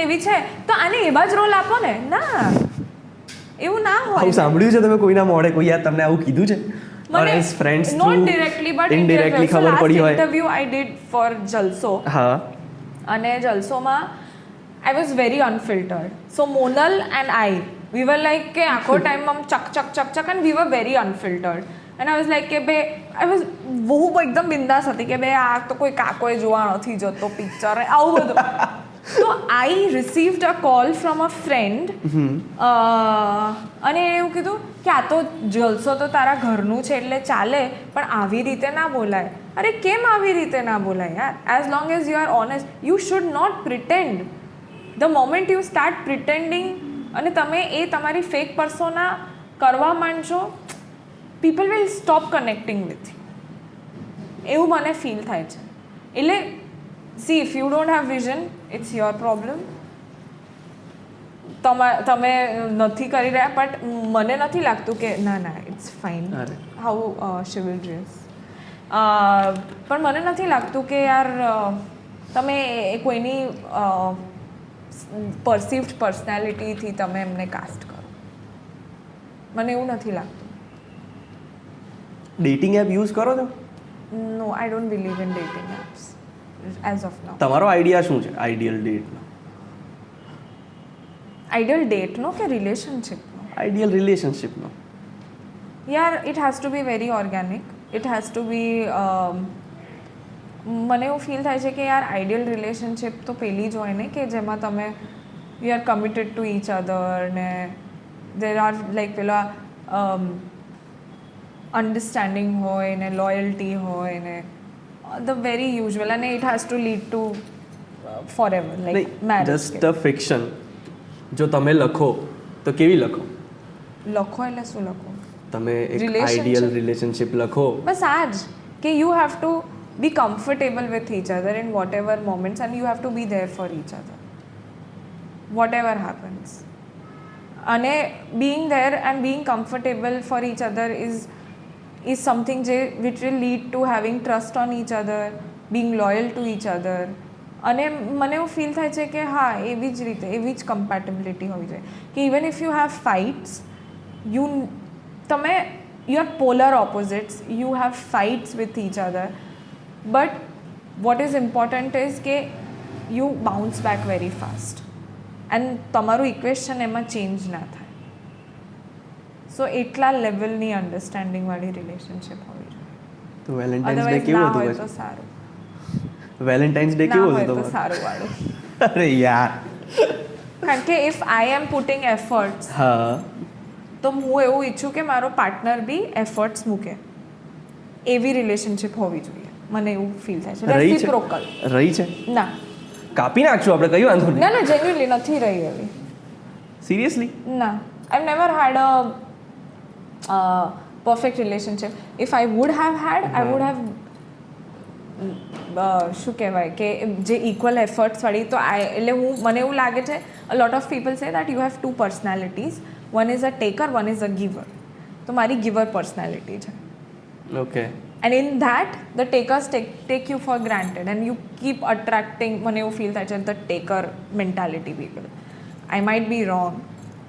એવી છે તો આને એવા જ રોલ આપો ને. ના, એવું ના હોય. આવું સાંભળ્યું છે તમે કોઈના મોઢે? કોઈ યાર તમને આવું કીધું છે? Or as friends not through directly but indirectly so ખબર last પડી હોય? interview I did for Jalso. હા અને જલસોમાં I was very unfiltered. So Monal and I, we were like કે આખો ટાઈમ આમ ચક and we were very unfiltered. And I was like કે બે I was બહુ એકદમ બિંદાસ હતી કે બે આ તો કોઈ કાકોએ જોવા નથી જતો પિક્ચર આવું બધું. So I received a call from a friend અને એને એવું કીધું કે આ તો જલસો તો તારા ઘરનું છે એટલે ચાલે પણ આવી રીતે ના બોલાય. અરે કેમ આવી રીતે ના બોલાય યાર? As long as you are honest you should not pretend. The moment you start pretending અને તમે એ તમારી ફેક પર્સોના કરવા માંડશો, people will stop connecting with you. એવું મને ફીલ થાય છે. એટલે see if you don't have vision it's your problem. તમે નથી કરી રહ્યા, બટ મને નથી લાગતું કે ના ઇટ્સ ફાઇન હાઉ શિવલ્ડ્રીયસ. પણ મને નથી લાગતું કે યાર તમે કોઈની પરસીવ્ડ પર્સનાલિટીથી તમે એમને કાસ્ટ કરો. મને એવું નથી લાગતું. ડેટિંગ એપ યુઝ કરો છો? No, I don't believe in dating apps as of now. તમારો આઈડિયા શું છે આઈડિયલ ડેટનો? આઈડિયલ ડેટનો કે રિલેશનશિપનો? આઈડિયલ રિલેશનશિપનો. યાર it has to be very organic. It has to be મને એવું ફીલ થાય છે કે યાર આઈડિયલ રિલેશનશિપ તો પેલી જ હોય ને કે જેમાં તમે you are committed to each other ને દેર આર લાઈક પેલા અન્ડરસ્ટેન્ડિંગ હોય ને લોયલ્ટી હોય ને ધ વેરી યુઝ્યુઅલ. અને it has to lead to forever like marriage. Just a fiction જો તમે લખો તો કેવી લખો? લખો એટલે શું લખો? તમે એક Relationship. આઈડિયલ રિલેશનશિપ લખો. બસ આ જ કે you have two be comfortable with each other in whatever moments and you have to be there for each other whatever happens. અને being there and being comfortable for each other is something which will lead to having trust on each other, being loyal to each other. અને મને એવું ફીલ થાય છે કે હા એવી જ રીતે એવી જ કમ્પેટેબિલિટી હોવી જોઈએ કે even if you have fights you are polar opposites, you have fights with each other, but what is important is કે you bounce back very fast and તમારું ઇક્વેશન એમાં ચેન્જ ના થાય. સો એટલા લેવલની અન્ડરસ્ટેન્ડિંગવાળી રિલેશનશિપ હોવી જોઈએ. તો વેલેન્ટાઇન્સ ડે અધરવાઇઝ કેવો ના હતો હોય તો પછી? સારું, વેલેન્ટાઇન્સ ડે ના કેવો હોય હતો તો તમારો? સારું વાળું. અરે યાર. કારણ કે if I am putting efforts હા. તો હું એવું ઈચ્છું કે મારો પાર્ટનર બી એફર્ટ્સ મૂકે, એવી રિલેશનશિપ હોવી જોઈએ. મને એવું ફીલ થાય છે. રહી છે? રેસિપ્રોકલ. રહી છે? ના કાપી નાખશું આપણે, કઈ વાંધો નહીં. ના ના, જેન્યુઅલી નથી રહી એવી. સિરિયસલી? ના, I never had a perfect relationship. If I would have had, I would have શું કહેવાય કે જે ઇક્વલ એફર્ટ્સવાળી. તો એટલે મને એવું લાગે છે, a lot of people say that you have two personalities, one is a taker, one is a giver. તો મારી ગીવર પર્સનાલિટી છે. Okay. And in that, the takers take you for granted and you keep attracting, મને એવું ફીલ થાય છે, the taker mentality people. I might be wrong,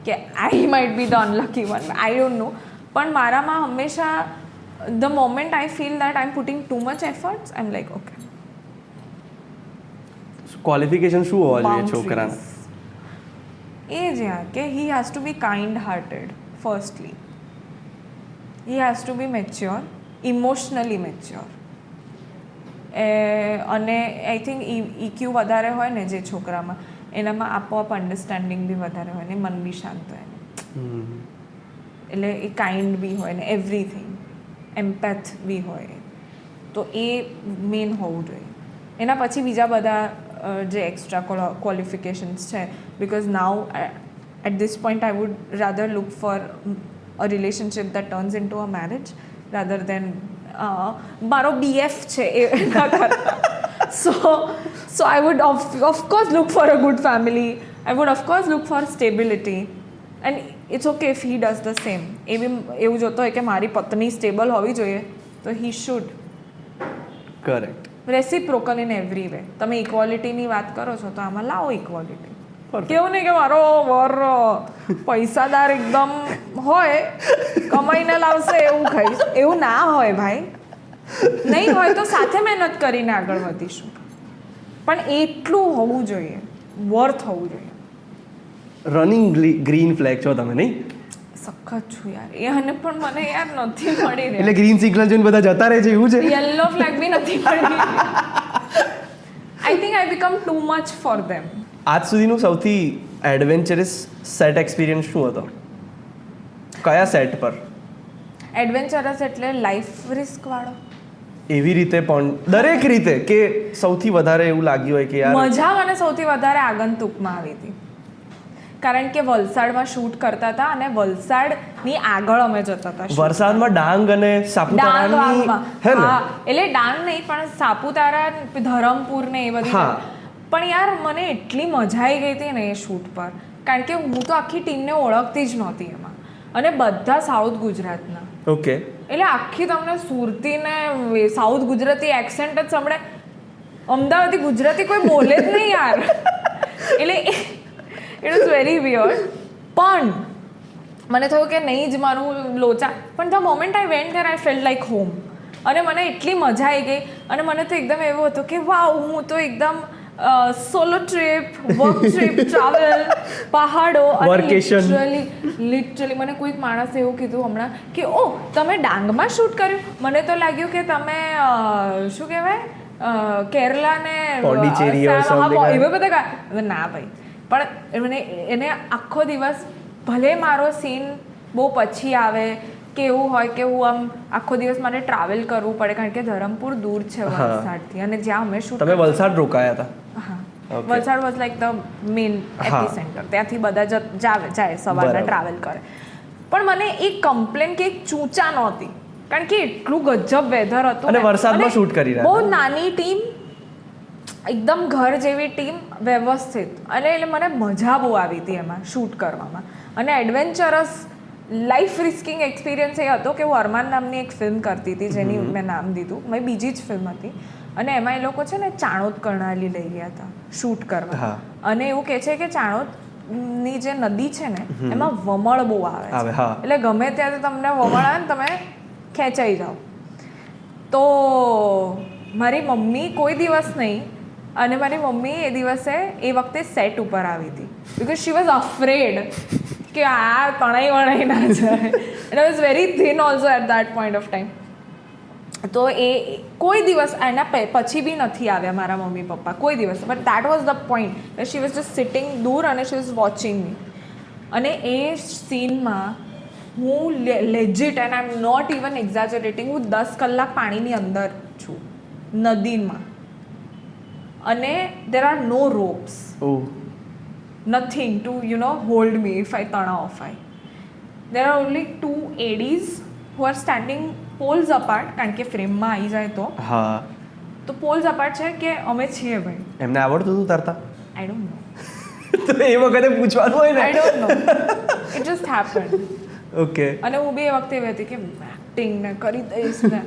કે I might be the unlucky one, I don't know. પણ મારામાં હંમેશા the moment I feel that I'm putting too much efforts, I'm like, okay. Qualification શું હોવા જોઈએ boundaries. છોકરાના? એ જ યાર, કે he has to be kind hearted firstly. He has to be mature, emotionally mature. અને આઈ થિંક EQ વધારે હોય ને જે છોકરામાં, એનામાં આપોઆપ અન્ડરસ્ટેન્ડિંગ બી વધારે હોય ને મન બી શાંત હોય ને, એટલે એ કાઇન્ડ બી હોય ને એવરીથિંગ, એમ્પેથ બી હોય. તો એ મેઇન હોવું જોઈએ. એના પછી બીજા બધા જે એક્સ્ટ્રા ક્વોલિફિકેશન્સ છે, because now at this point I would rather look for a relationship that turns in to a marriage rather than મારો BF છે એ ના કરતા. So I would of course look for a good family. I would of course look for stability. And it's okay if he does the same. એ બી એવું જોતો હોય કે મારી પત્ની સ્ટેબલ હોવી જોઈએ, તો he should. Correct. Reciprocal in every way. તમે ઇક્વોલિટીની વાત કરો છો તો આમાં લાવો ઇક્વોલિટી. કેવું નહીં કે મારો વર પૈસાદાર એકદમ હોય, કમાઈને લાવશે એવું ખાઈશ, એવું ના હોય ભાઈ. નહીં હોય તો સાથે મહેનત કરીને આગળ વધીશું, પણ એટલું હોવું જોઈએ, વર્થ હોવું જોઈએ. રનિંગ ગ્રીન ફ્લેગ છો તમે, નહીં? સખત છું યાર એ, અને પણ મને યાર નથી મળી રહી. એટલે ગ્રીન સિગ્નલ જોઈને બધા જતા રહે છે એવું છે? યલો ફ્લેગ બી નથી મળી. I think I become too much for them. આજ સુધીનું સૌથી એડવેન્ચરસ સેટ એક્સપિરિયન્સ શું હતો? કયા સેટ પર? એડવેન્ચરસ એટલે લાઈફ રિસ્ક વાળો? એવી રીતે પણ દરેક રીતે, કે સૌથી વધારે એવું લાગ્યું હોય કે યાર મજા મને સૌથી વધારે આગંતુકમાં આવી હતી. કારણ કે વલસાડમાં શૂટ કરતા હતા અને વલસાડની આગળ અમે જતા હતા. વરસાદમાં ડાંગ અને સાપુતારાની, હે ને? હા, એટલે ડાંગ નહીં પણ સાપુતારા, ધરમપુર ને એ બધી. પણ યાર મને એટલી મજા આવી ગઈ હતી ને એ શૂટ પર, કારણ કે હું તો આખી ટીમને ઓળખતી જ નહોતી એમાં, અને બધા સાઉથ ગુજરાતના. ઓકે. એટલે આખી તમને સુરતી ને સાઉથ ગુજરાતી એક્સેન્ટ જ સંભળે, અમદાવાદી ગુજરાતી કોઈ બોલે જ નહીં યાર. એટલે ઇટ વોઝ વેરી વિયર્ડ. પણ મને થયું કે નહીં જ મારું લોચા, પણ the moment I went there I felt like home. અને મને એટલી મજા આવી ગઈ, અને મને તો એકદમ એવું હતું કે વાવ, હું તો એકદમ solo trip, work trip, travel, પહાડો, લિટરલી મને કોઈક માણસે એવું કીધું હમણાં કે ઓ તમે ડાંગમાં શૂટ કર્યું. મને તો લાગ્યું કે તમે શું કહેવાય કેરલા ને પોંડિચેરી એવા બધા. ના ભાઈ, પણ મને એને આખો દિવસ, ભલે મારો સીન બહુ પછી આવે કે એવું હોય કે હું આમ આખો દિવસ મારે ટ્રાવેલ કરવું પડે, કારણ કે ધરમપુર દૂર છે વલસાડથી, અને જ્યાં અમે શૂટ. તમે વલસાડ રોકાયા હતા? હા, Valsad was like the main epicentre. ત્યાંથી બધા જાય સવારના ટ્રાવેલ કરે. પણ મને એક કમ્પ્લેન કે એક ચૂંચા નહોતી, કારણ કે એટલું ગજબ વેધર હતું અને વરસાદમાં શૂટ કરી રહ્યા. બહુ નાની ટીમ, એકદમ ઘર જેવી ટીમ, વ્યવસ્થિત, અને એટલે મને મજા બહુ આવી હતી એમાં શૂટ કરવામાં. અને એડવેન્ચરસ લાઈફ રિસ્કિંગ એક્સપિરિયન્સ એ હતો કે હું અરમાન નામની એક ફિલ્મ કરતી હતી, જેની મેં નામ દીધું, મારી બીજી જ ફિલ્મ હતી, અને એમાં એ લોકો છે ને ચાણોદ કરણાલી લઈ ગયા હતા શૂટ કરવા. અને એવું કહે છે કે ચાણોદની જે નદી છે ને એમાં વમળ બહુ આવે છે, એટલે ગમે ત્યારે તમને વમળ આવે ને તમે ખેંચાઈ જાઓ. તો મારી મમ્મી કોઈ દિવસ નહીં, અને મારી મમ્મી એ દિવસે એ વખતે સેટ ઉપર આવી હતી, બિકોઝ શી વોઝ અફ્રેડ કે આ તણાઈ વણાઈ ના જાય. And I was very thin also at that point of time. તો એ કોઈ દિવસ એના પછી બી નથી આવ્યા મારા મમ્મી પપ્પા કોઈ દિવસ. But that was the point she was just sitting દૂર અને શી વોઝ વોચિંગ મી. અને એ સીનમાં હું legit and I am not even exaggerating, હું 10 કલાક પાણીની અંદર છું, નદીમાં. અને there are no ropes, nothing to hold me if I turn off. There are only 2 ADs who are standing poles apart, કારણ કે ફ્રેમમાં આવી જાય તો પોલ્સ અપાર્ટ છે કે અમે છીએ ભાઈ. એમને આવડતું હતું તરતા? આઈ ડોન્ટ નો. તો એ વખતે પૂછવાનું હોય ને. આઈ don't no, it just happened. Okay. અને હું બી એ વખતે એવી હતી કે એક્ટિંગ ને કરી દઈશ ને,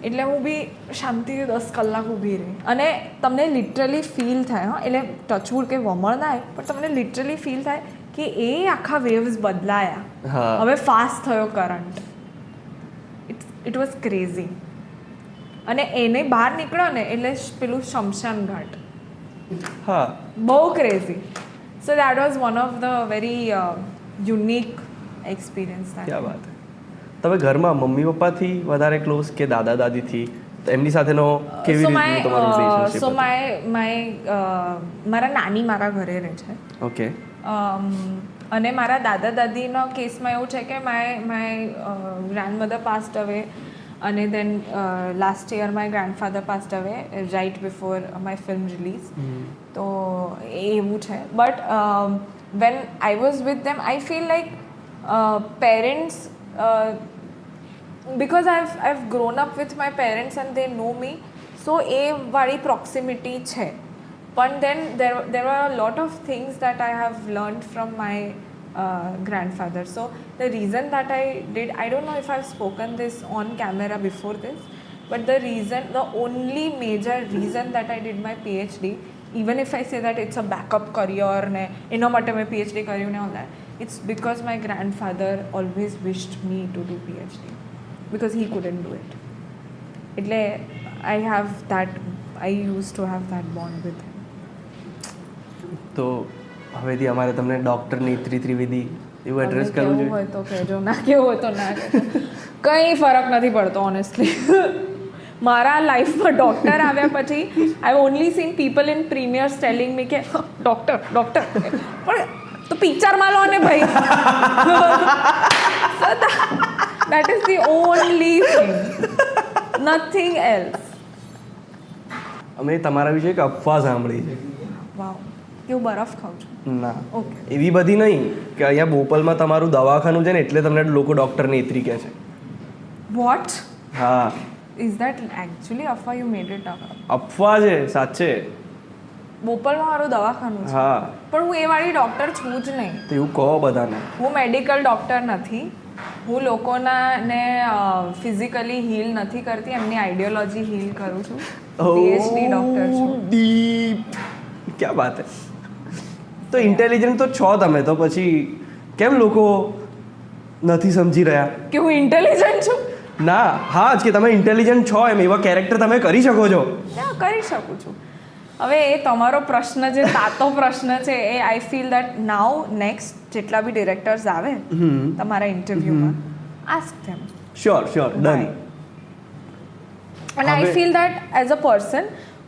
એટલે હું બી શાંતિથી 10 કલાક ઊભી રહી. અને તમને લિટરલી ફીલ થાય, એટલે ટચવુડ કે વમળ ના આવે, પણ તમને લિટરલી ફીલ થાય કે એ આખા વેવ્સ બદલાયા, હવે ફાસ્ટ થયો કરંટ. It was crazy. અને એને બહાર નીકળ્યો ને એટલે પેલું શમશાન ઘાટ, બહુ crazy. So that was one of the very unique experience. ક્યાં વાત. તમે ઘરમાં મમ્મી પપ્પાથી વધારે ક્લોઝ કે દાદા દાદીથી? એમની સાથેનો કેવી રીતે તમારો રિલેશનશિપ? સો મારા નાની મારા ઘરે રહે છે. ઓકે. અને મારા દાદા દાદીનો કેસમાં એવું છે કે માય ગ્રેન્ડમધર પાસ્ડ અવે, અને then last year my grandfather passed away right before my film release. તો એ એવું છે. But when I was with them I feel like parents, because I've grown up with my parents and they know me, so એ વાળી પ્રોક્સિમિટી છે. પણ then there were a lot of things that I have learned from my grandfather. So the reason that I don't know if I've spoken this on camera before this, but the only major reason that I did my PhD, even if I say that it's a backup career ને એના માટે મેં PhD કર્યું ને all that, it's because my grandfather always wished me to do PhD because he couldn't do it. એટલે I used to have that bond with him. તો હવેથી અમારે તમને ડૉક્ટર નેત્રી ત્રિવેદી એવું એડ્રેસ કરવું જોઈએ? હોય તો કહેજો, ના કેવું હોય તો ના કહેજો. કંઈ ફરક નથી પડતો ઓનેસ્ટલી. મારા લાઈફમાં ડૉક્ટર આવ્યા પછી I only seen people in premieres telling me કે ડૉક્ટર ડૉક્ટર, પણ તો પિક્ચરમાં લો ને ભાઈ. That is the only thing, nothing else. અમે તમારા વિશે એક અફવા સાંભળી છે. વાવ, કેવું બરફ ખાવ છો? ના, ઓકે. એવી બધી નહીં કે અહીંયા બોપલમાં તમારું દવાખાનું છે ને એટલે તમને લોકો ડૉક્ટર નેત્રી કહે છે. વોટ? હા. Is that actually અફવા? You made it up? અફવા છે, સાચે. બોપલમાં મારું દવાખાનું છે. હા. પણ હું એ વાળી ડૉક્ટર છું જ નહીં. તો એવું કહો બધાને. હું મેડિકલ ડૉક્ટર નથી. હું લોકોને ફિઝિકલી હીલ નથી કરતી, એમની આઈડિયોલોજી હીલ કરું છું. PhD ડૉક્ટર છું. ડીપ. ક્યાં વાત હે. તો ઇન્ટેલિજન્ટ તો છો તમે, તો પછી કેમ લોકો નથી સમજી રહ્યા કે હું ઇન્ટેલિજન્ટ છું? ના, હા જ કે તમે ઇન્ટેલિજન્ટ છો, એમ એવા કેરેક્ટર તમે કરી શકો છો. હા, કરી શકું છું. હવે એ તમારો પ્રશ્ન જે તાતો પ્રશ્ન છે એ I feel that now next જેટલા બી ડિરેક્ટર્સ આવે તમારા ઇન્ટરવ્યુમાં, ask them. Sure done. And I feel that as a person,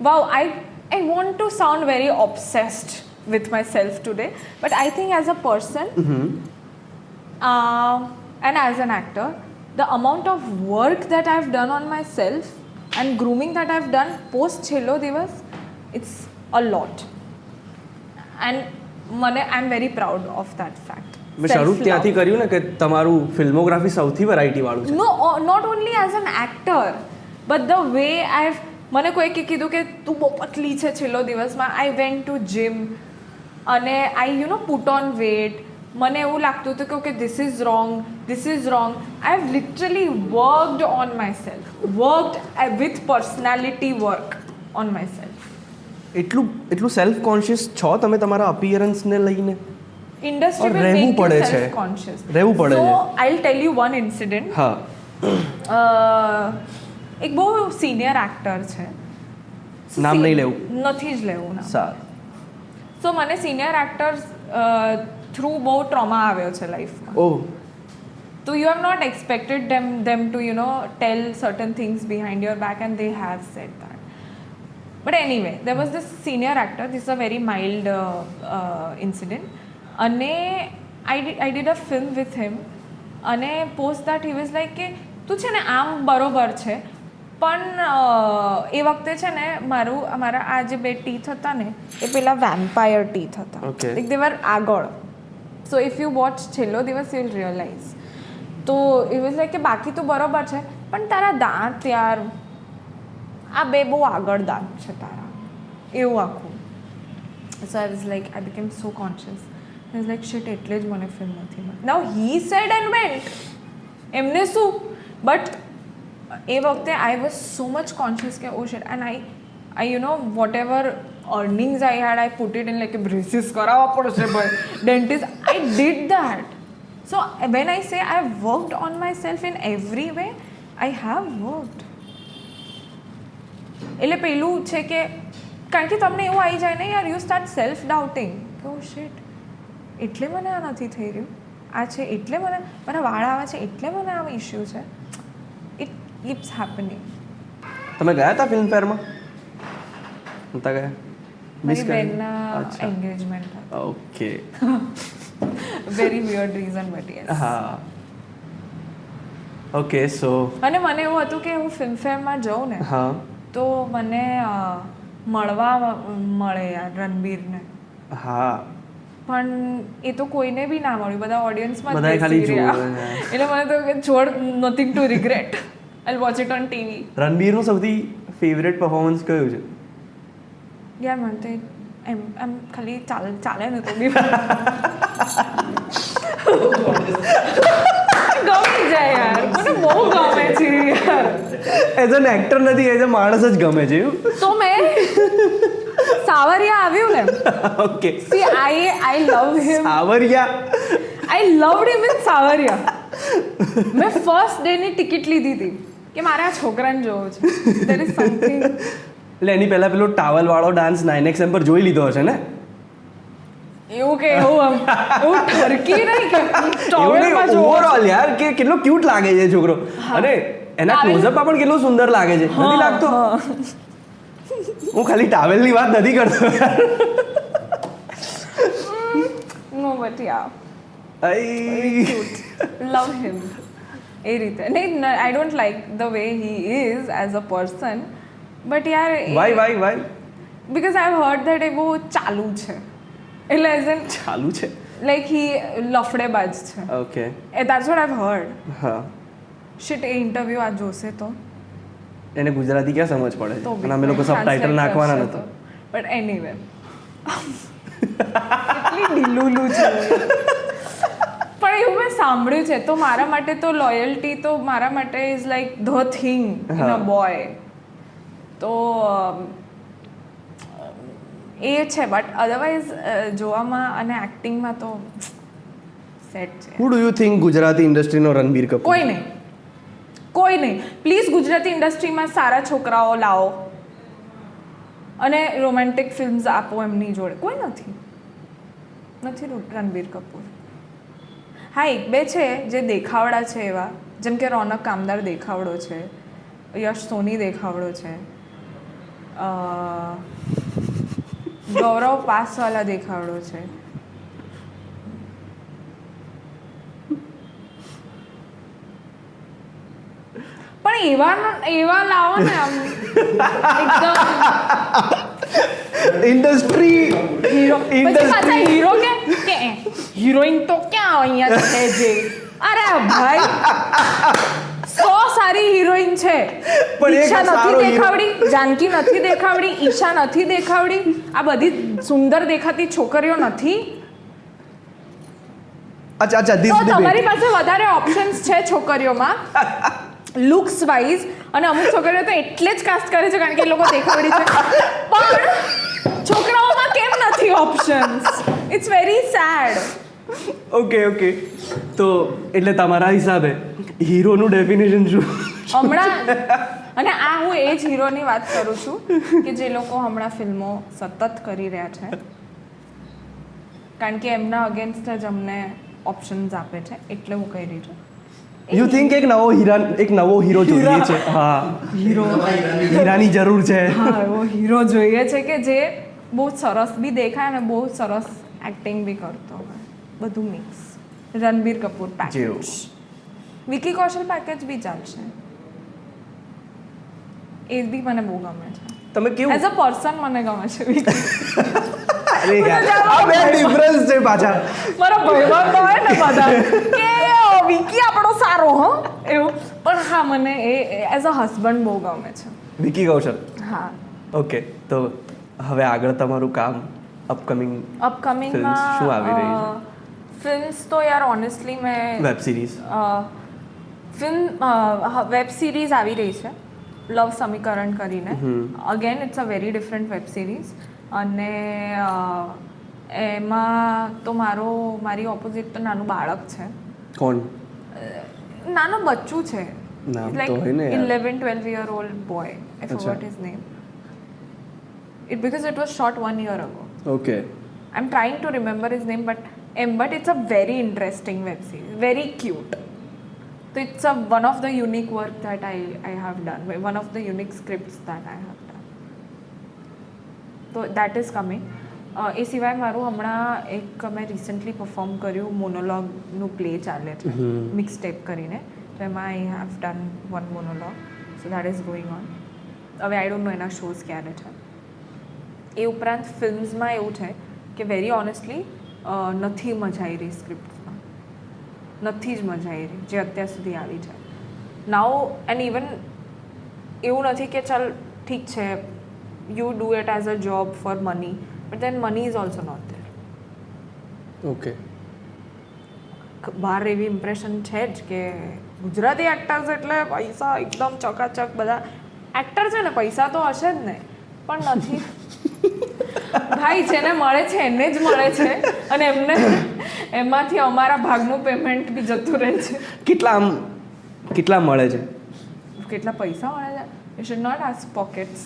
wow, I want to sound very obsessed with myself today, but I think as a person and as an actor, the amount of work that I've done on myself and grooming that I've done post Chhello Divas, it's a lot. And I'm very proud of that fact. મેં શરૂ ત્યાંથી કર્યું ને કે તમારું ફિલ્મોગ્રાફી સૌથી વેરાયટી વાળું છે. No, not only as an actor, but the way મને કોઈકે કીધું કે તું બહુ પતલી છે છેલ્લો દિવસમાં, આઈ વેન્ટ ટુ જીમ અને આઈ પુટ ઓન વેટ. મને એવું લાગતું હતું કે okay this is wrong. I have literally worked on myself, worked with personality work on myself. એટલું સેલ્ફ કોન્શિયસ છો તમે તમારા અપિયરન્સને લઈને? ઇન્ડસ્ટ્રી વિલ રહેવું મેક પડે યુ છે. Self conscious. રહેવું પડે છે. So I will tell you one incident. હા. એક બહુ સિનિયર એક્ટર છે, નામ નહીં લેવું? નથી જ લેવું નામ. સારું. સો મને સિનિયર એક્ટર્સ થ્રુ બહુ ટ્રોમા આવ્યો છે લાઈફમાં. ઓહ. So you have not expected them to, you know, tell certain things behind your back, and they have said that. But anyway, there was this senior actor. This is a very mild incident. And I did a film with him. And post that he was like કે તું છે ને આમ બરોબર છે પણ એ વખતે છે ને અમારા આ જે બે ટીથ હતા ને એ પેલા વેમ્પાયર ટીથ હતા. લાઈક દે વર આગળ. સો ઇફ યુ વોચ છેલ્લો દિવસ યુ વિલ રિયલાઇઝ. તો એ વોઝ લાઈક કે બાકી તો બરોબર છે પણ તારા દાંત યાર આ બે બહુ આગળ દાંત છે તારા એવું આખું. So I was like I became so conscious. I was like shit એટલે જ મને ફિલ્મ નથી મળતી. Now he said and went. એમને શું બટ એ વખતે I was so much conscious કે oh shit and I you know whatever earnings I had, I put it in like a braces કરાવવા પડશે ભાઈ dentist. I did that. So when I say I have worked on myself in every way, I have worked. એટલે પેલું છે કે કારણ કે તમને એવું આવી જાય ને યાર યુ સ્ટાર્ટ સેલ્ફ ડાઉટિંગ કે ઓ શિટ એટલે મને આ નથી થઈ રહ્યું, આ છે એટલે મને મારા વાળ આવે છે એટલે મને આ ઇશ્યુ છે. It keeps happening. તમે ગયા હતા ફિલ્મ ફેરમાં? નતા ગયા? મારી બેનના એન્ગેજમેન્ટ હતા. Okay. Very weird reason but yes. હા ઓકે. સો અને મને એવું હતું કે હું ફિલ્મફેરમાં જાઉં ને હા તો મને મળવા મળે યાર રણબીરને. હા પણ એ તો કોઈને બી ના મળ્યું, બધા ઓડિયન્સમાં બધાએ ખાલી જોયું. એટલે મને તો કે છોડ, nothing to regret, I watch it on TV. રણબીરનું સૌથી ફેવરેટ પરફોર્મન્સ કયું છે? યાર મને તો એમ ખાલી ચાલે ને તો બી ગમી જાય યાર, મને બહુ ગમે છે યાર. એઝ એન એક્ટર નથી, એઝ અ માણસ જ ગમે છે. તો મેં સાવરિયા આવ્યું ને. Okay. C I love him. Savariya. I loved him in Savariya. મેં ફર્સ્ટ ડે ની ટિકિટ લીધી હતી કે મારે આ છોકરાને જોવો છે. There is something. એટલે એની પહેલા પેલો ટાવલ વાળો ડાન્સ 9XM પર જોઈ લીધો હશે ને? એવું કે એવું ઠરકી નહીં કે ટોવેલમાં જોવો. ઓવરઓલ યાર કે કેટલો ક્યુટ લાગે છે છોકરો, અને એના ક્લોઝઅપમાં પણ કેટલો સુંદર લાગે છે, નથી લાગતો? હું ખાલી ટાવેલની વાત નથી કરતો. નો બટ યા આઈ લવ હિમ એ રીતે. નહીં, I don't like the way he is as a person, but યાર why because I have heard that એ બહુ ચાલુ છે. એટલે એઝ એન ચાલુ છે, લાઈક હી લફડેબાજ છે. Okay. That's what I have hard. હા. શિટ, એ ઇન્ટરવ્યૂ આ જોશે તો એને ગુજરાતી ક્યાં સમજ પડે છે, અને અમે લોકો સબટાઇટલ નાખવાના નહોતા. બટ એનીવે કેટલી ઢીલુલું છે. પણ એવું મેં સાંભળ્યું છે, તો મારા માટે તો લોયલ્ટી તો મારા માટે is like the thing in a boy. તો એ છે, બટ અધરવાઇઝ જોવામાં અને એક્ટિંગમાં તો સેટ છે. Who do you think Gujarati ઇન્ડસ્ટ્રીનો રણબીર કપૂર? કોઈ નહીં. પ્લીઝ ગુજરાતી ઇન્ડસ્ટ્રીમાં સારા છોકરાઓ લાવો અને રોમેન્ટિક ફિલ્મ્સ આપો એમની જોડે. કોઈ નથી રણબીર કપૂર. હા, એક બે છે જે દેખાવડા છે એવા, જેમ કે રોનક કામદાર દેખાવડો છે, યશ સોની દેખાવડો છે, ગૌરવ પાસવાલા દેખાવડો છે. પણ એવા લાવો ને આમ એકદમ ઇન્ડસ્ટ્રી હીરો. પછી પાછા હીરો કે હિરોઈન તો ક્યાં અહીંયા છે જે. અરે ભાઈ 100 સારી હિરોઈન છે, પણ એક ઈશા સારો નથી દેખાવડી, જાનકી નથી દેખાવડી, ઈશા નથી દેખાવડી, આ બધી સુંદર દેખાતી છોકરીઓ નથી. અચ્છા તો તમારી પાસે વધારે ઓપ્શન્સ છે છોકરીઓમાં લુક્સ વાઇઝ, અને અમુક છોકરીઓ તો એટલે જ કાસ્ટ કરે છે કારણ કે એ લોકો દેખાવડી છે. પણ છોકરાઓમાં કેમ નથી options? It's very sad. Okay. તો એટલે તમારા હિસાબે હીરોનું ડેફિનેશન શું? હમણાં અને આ હું એ જ હીરોની વાત કરું છું કે જે લોકો હમણાં ફિલ્મો સતત કરી રહ્યા છે કારણ કે એમના અગેન્સ્ટ જ અમને ઓપ્શન્સ આપે છે, એટલે હું કહી રહી છું. યુ થિંક એક નવો હીરો જોઈએ છે? હા, હીરાની જરૂર છે. હા, એવો હીરો જોઈએ છે કે જે બહુ સરસ બી દેખાય અને બહુ સરસ એક્ટિંગ બી કરતો હોય, બધું mix. Ranbir Kapoor package, Vicky Kaushal package બી ચાલશે. એ બી મને બહુ ગમે છે. તમે કેવું એઝ અ પર્સન મને ગમે છે વિકી. અરે યાર, આ બે ડિફરન્સ છે પાછા. મારા ભાઈબંધ હોય ને બધા કે વિકી આપણો સારો હો એવું, પણ હા મને એ એઝ અ હસબન્ડ બહુ ગમે છે. વિકી કૌશલ. હા. ઓકે, તો હવે આગળ તમારું કામ અપકમિંગ શું આવી રહી છે? ફિલ્મ્સ તો યાર ઓનેસ્ટલી મેં વેબ સિરીઝ વેબ સિરીઝ આવી રહી છે, લવ સમીકરણ કરીને. Again it's a very different web series, અને એમાં તો મારી ઓપોઝિટ તો નાનું બાળક છે. કોણ? નાનું બચ્ચું છે, નામ તો લાઈક હોય ને યાર. 11-12 year old boy. I forgot his name. Because it was shot 1 year ago. Okay. I'm trying to remember his name, but it's a very interesting web series, very cute. So it's one of the unique work that I have done, one of the unique scripts that I have done. So that is coming. એ સિવાય મારું હમણાં એક મેં રિસન્ટલી પરફોર્મ કર્યું, મોનોલોગનું પ્લે ચાલે છે મિક્સ ટેપ કરીને, તો એમાં I have done 1 monologue, so that is going on. હવે આઈ ડોન્ટ નો એના શોઝ ક્યારે છે. એ ઉપરાંત ફિલ્મ્સમાં એવું છે કે વેરી ઓનેસ્ટલી નથી મજા આવી રહી સ્ક્રિપ્ટમાં, નથી જ મજા આવી રહી જે અત્યાર સુધી આવી છે. નાઉ એન્ડ ઇવન એવું નથી કે ચાલ ઠીક છે you do it as a job for money, but then money is also not there. Okay. બહાર એવી ઇમ્પ્રેશન છે જ કે ગુજરાતી એક્ટર્સ એટલે પૈસા એકદમ ચકાચક, બધા એક્ટર છે ને પૈસા તો હશે જ ને, પણ નથી. ભાઈ જેને મળે છે એને જ મળે છે, અને એમાંથી અમારા ભાગનું પેમેન્ટ બી જતું રહે છે. કેટલા મળે છે? કેટલા પૈસા મળે છે? You should not ask pockets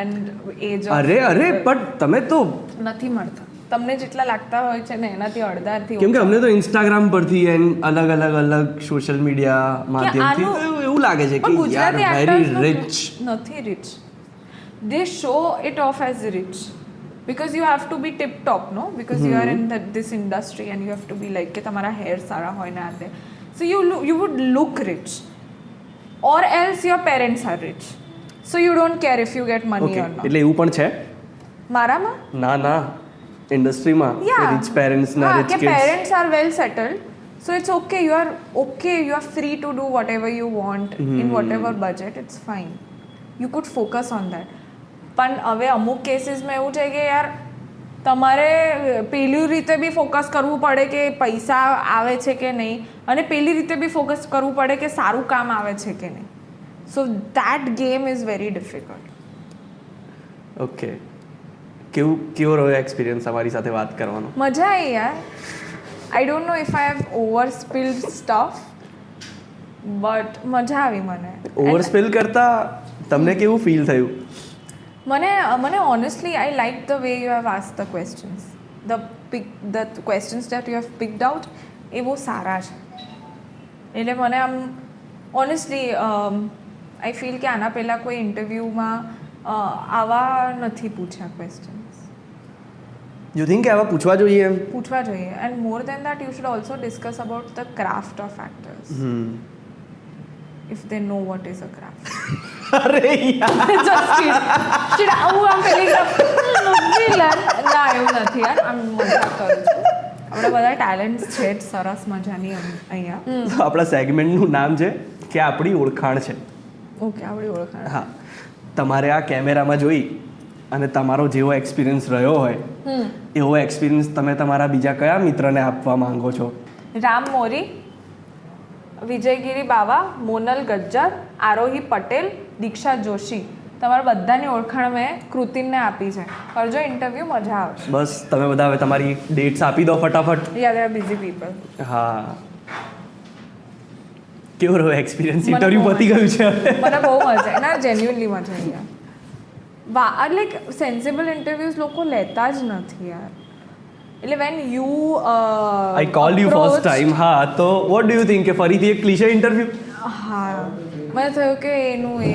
and age. અરે પણ તમે તો નથી મળતા. તમને જેટલા લાગતા હોય છે ને એનાથી અડધાથી. કેમ કે અમને તો ઇન્સ્ટાગ્રામ પરથી અલગ સોશિયલ મીડિયા માધ્યમથી એવું લાગે છે કે યાર વેરી રિચ. નથી rich. They show it off as rich because you have to be tip top, no? Because you are in this industry and you have to be like કે તમારા hair સારા હોય ને આતે, so you would look rich, or else your parents are rich, so you don't care if you get money or not. એટલે એવું પણ છે મારામાં? ના ઇન્ડસ્ટ્રીમાં રિચ પેરેન્ટ્સ ના rich kids, parents are well settled, so it's okay, you are free to do whatever you want in whatever budget, it's fine, you could focus on that. પણ હવે અમુક કેસીસમાં એવું છે કે યાર તમારે પેલી રીતે બી ફોકસ કરવું પડે કે પૈસા આવે છે કે નહીં, અને પેલી રીતે બી ફોકસ કરવું પડે કે સારું કામ આવે છે કે નહીં. So that game is very difficult. Okay. કેવો રહ્યો એક્સપિરિયન્સ તમારી સાથે વાત કરવાનો? મજા આવી યાર. I don't know if I have over spilled stuff, but મજા આવી મને. ઓવર સ્પિલ કરતા તમને કેવું ફીલ થયું? મને honestly I like the way you have asked the questions. The questions that you have picked out એ બહુ સારા છે. એટલે મને આમ ઓનેસ્ટલી આઈ ફીલ કે આના પહેલાં કોઈ ઇન્ટરવ્યૂમાં આવા નથી પૂછ્યા ક્વેશ્ચન્સ. યુ થિંક આવા પૂછવા જોઈએ? એમ પૂછવા જોઈએ. And more than that you should also discuss about the craft of actors, if they know what is a craft. અરે યાર just kidding. આવું આમ પેલી ના એવું નથી યાર, આમ મજા કરું છું. આપણે બધા ટેલેન્ટ્સ છે જ સરસ મજાની અહીંયા. આપણા સેગમેન્ટનું નામ છે કે આપણી ઓળખાણ છે. ઓકે, આપણી ઓળખાણ. હા, તમારે આ કેમેરામાં જોઈ અને તમારો જેવો એક્સપિરિયન્સ રહ્યો હોય એવો એક્સપિરિયન્સ તમે તમારા બીજા કયા મિત્રને આપવા માંગો છો? રામ મોરી, વિજયગીરી બાવા, મોનલ ગજ્જર, આરોહી પટેલ, દીક્ષા જોશી, તમારા બધાની ઓળખાણ મેં કૃતિનને આપી છે. કરજો ઇન્ટરવ્યૂ, મજા આવશે. બસ તમે બધા હવે તમારી ડેટ્સ આપી દો ફટાફટ. યા દે આર બિઝી પીપલ. હા, કેવો રહ્યો એક્સપિરિયન્સ? ઇન્ટરવ્યૂ પતી ગયું છે હવે. મને બહુ મજા એના જેન્યુઅનલી મજા આવી યાર. લાઈક સેન્સિબલ ઇન્ટરવ્યૂઝ લોકો લેતા જ નથી યાર. એટલે when you I call you first time. હા, તો વોટ ડુ યુ થિંક કે ફરીથી એક ક્લીશે ઇન્ટરવ્યુ? હા, મને થયું કે એનું એ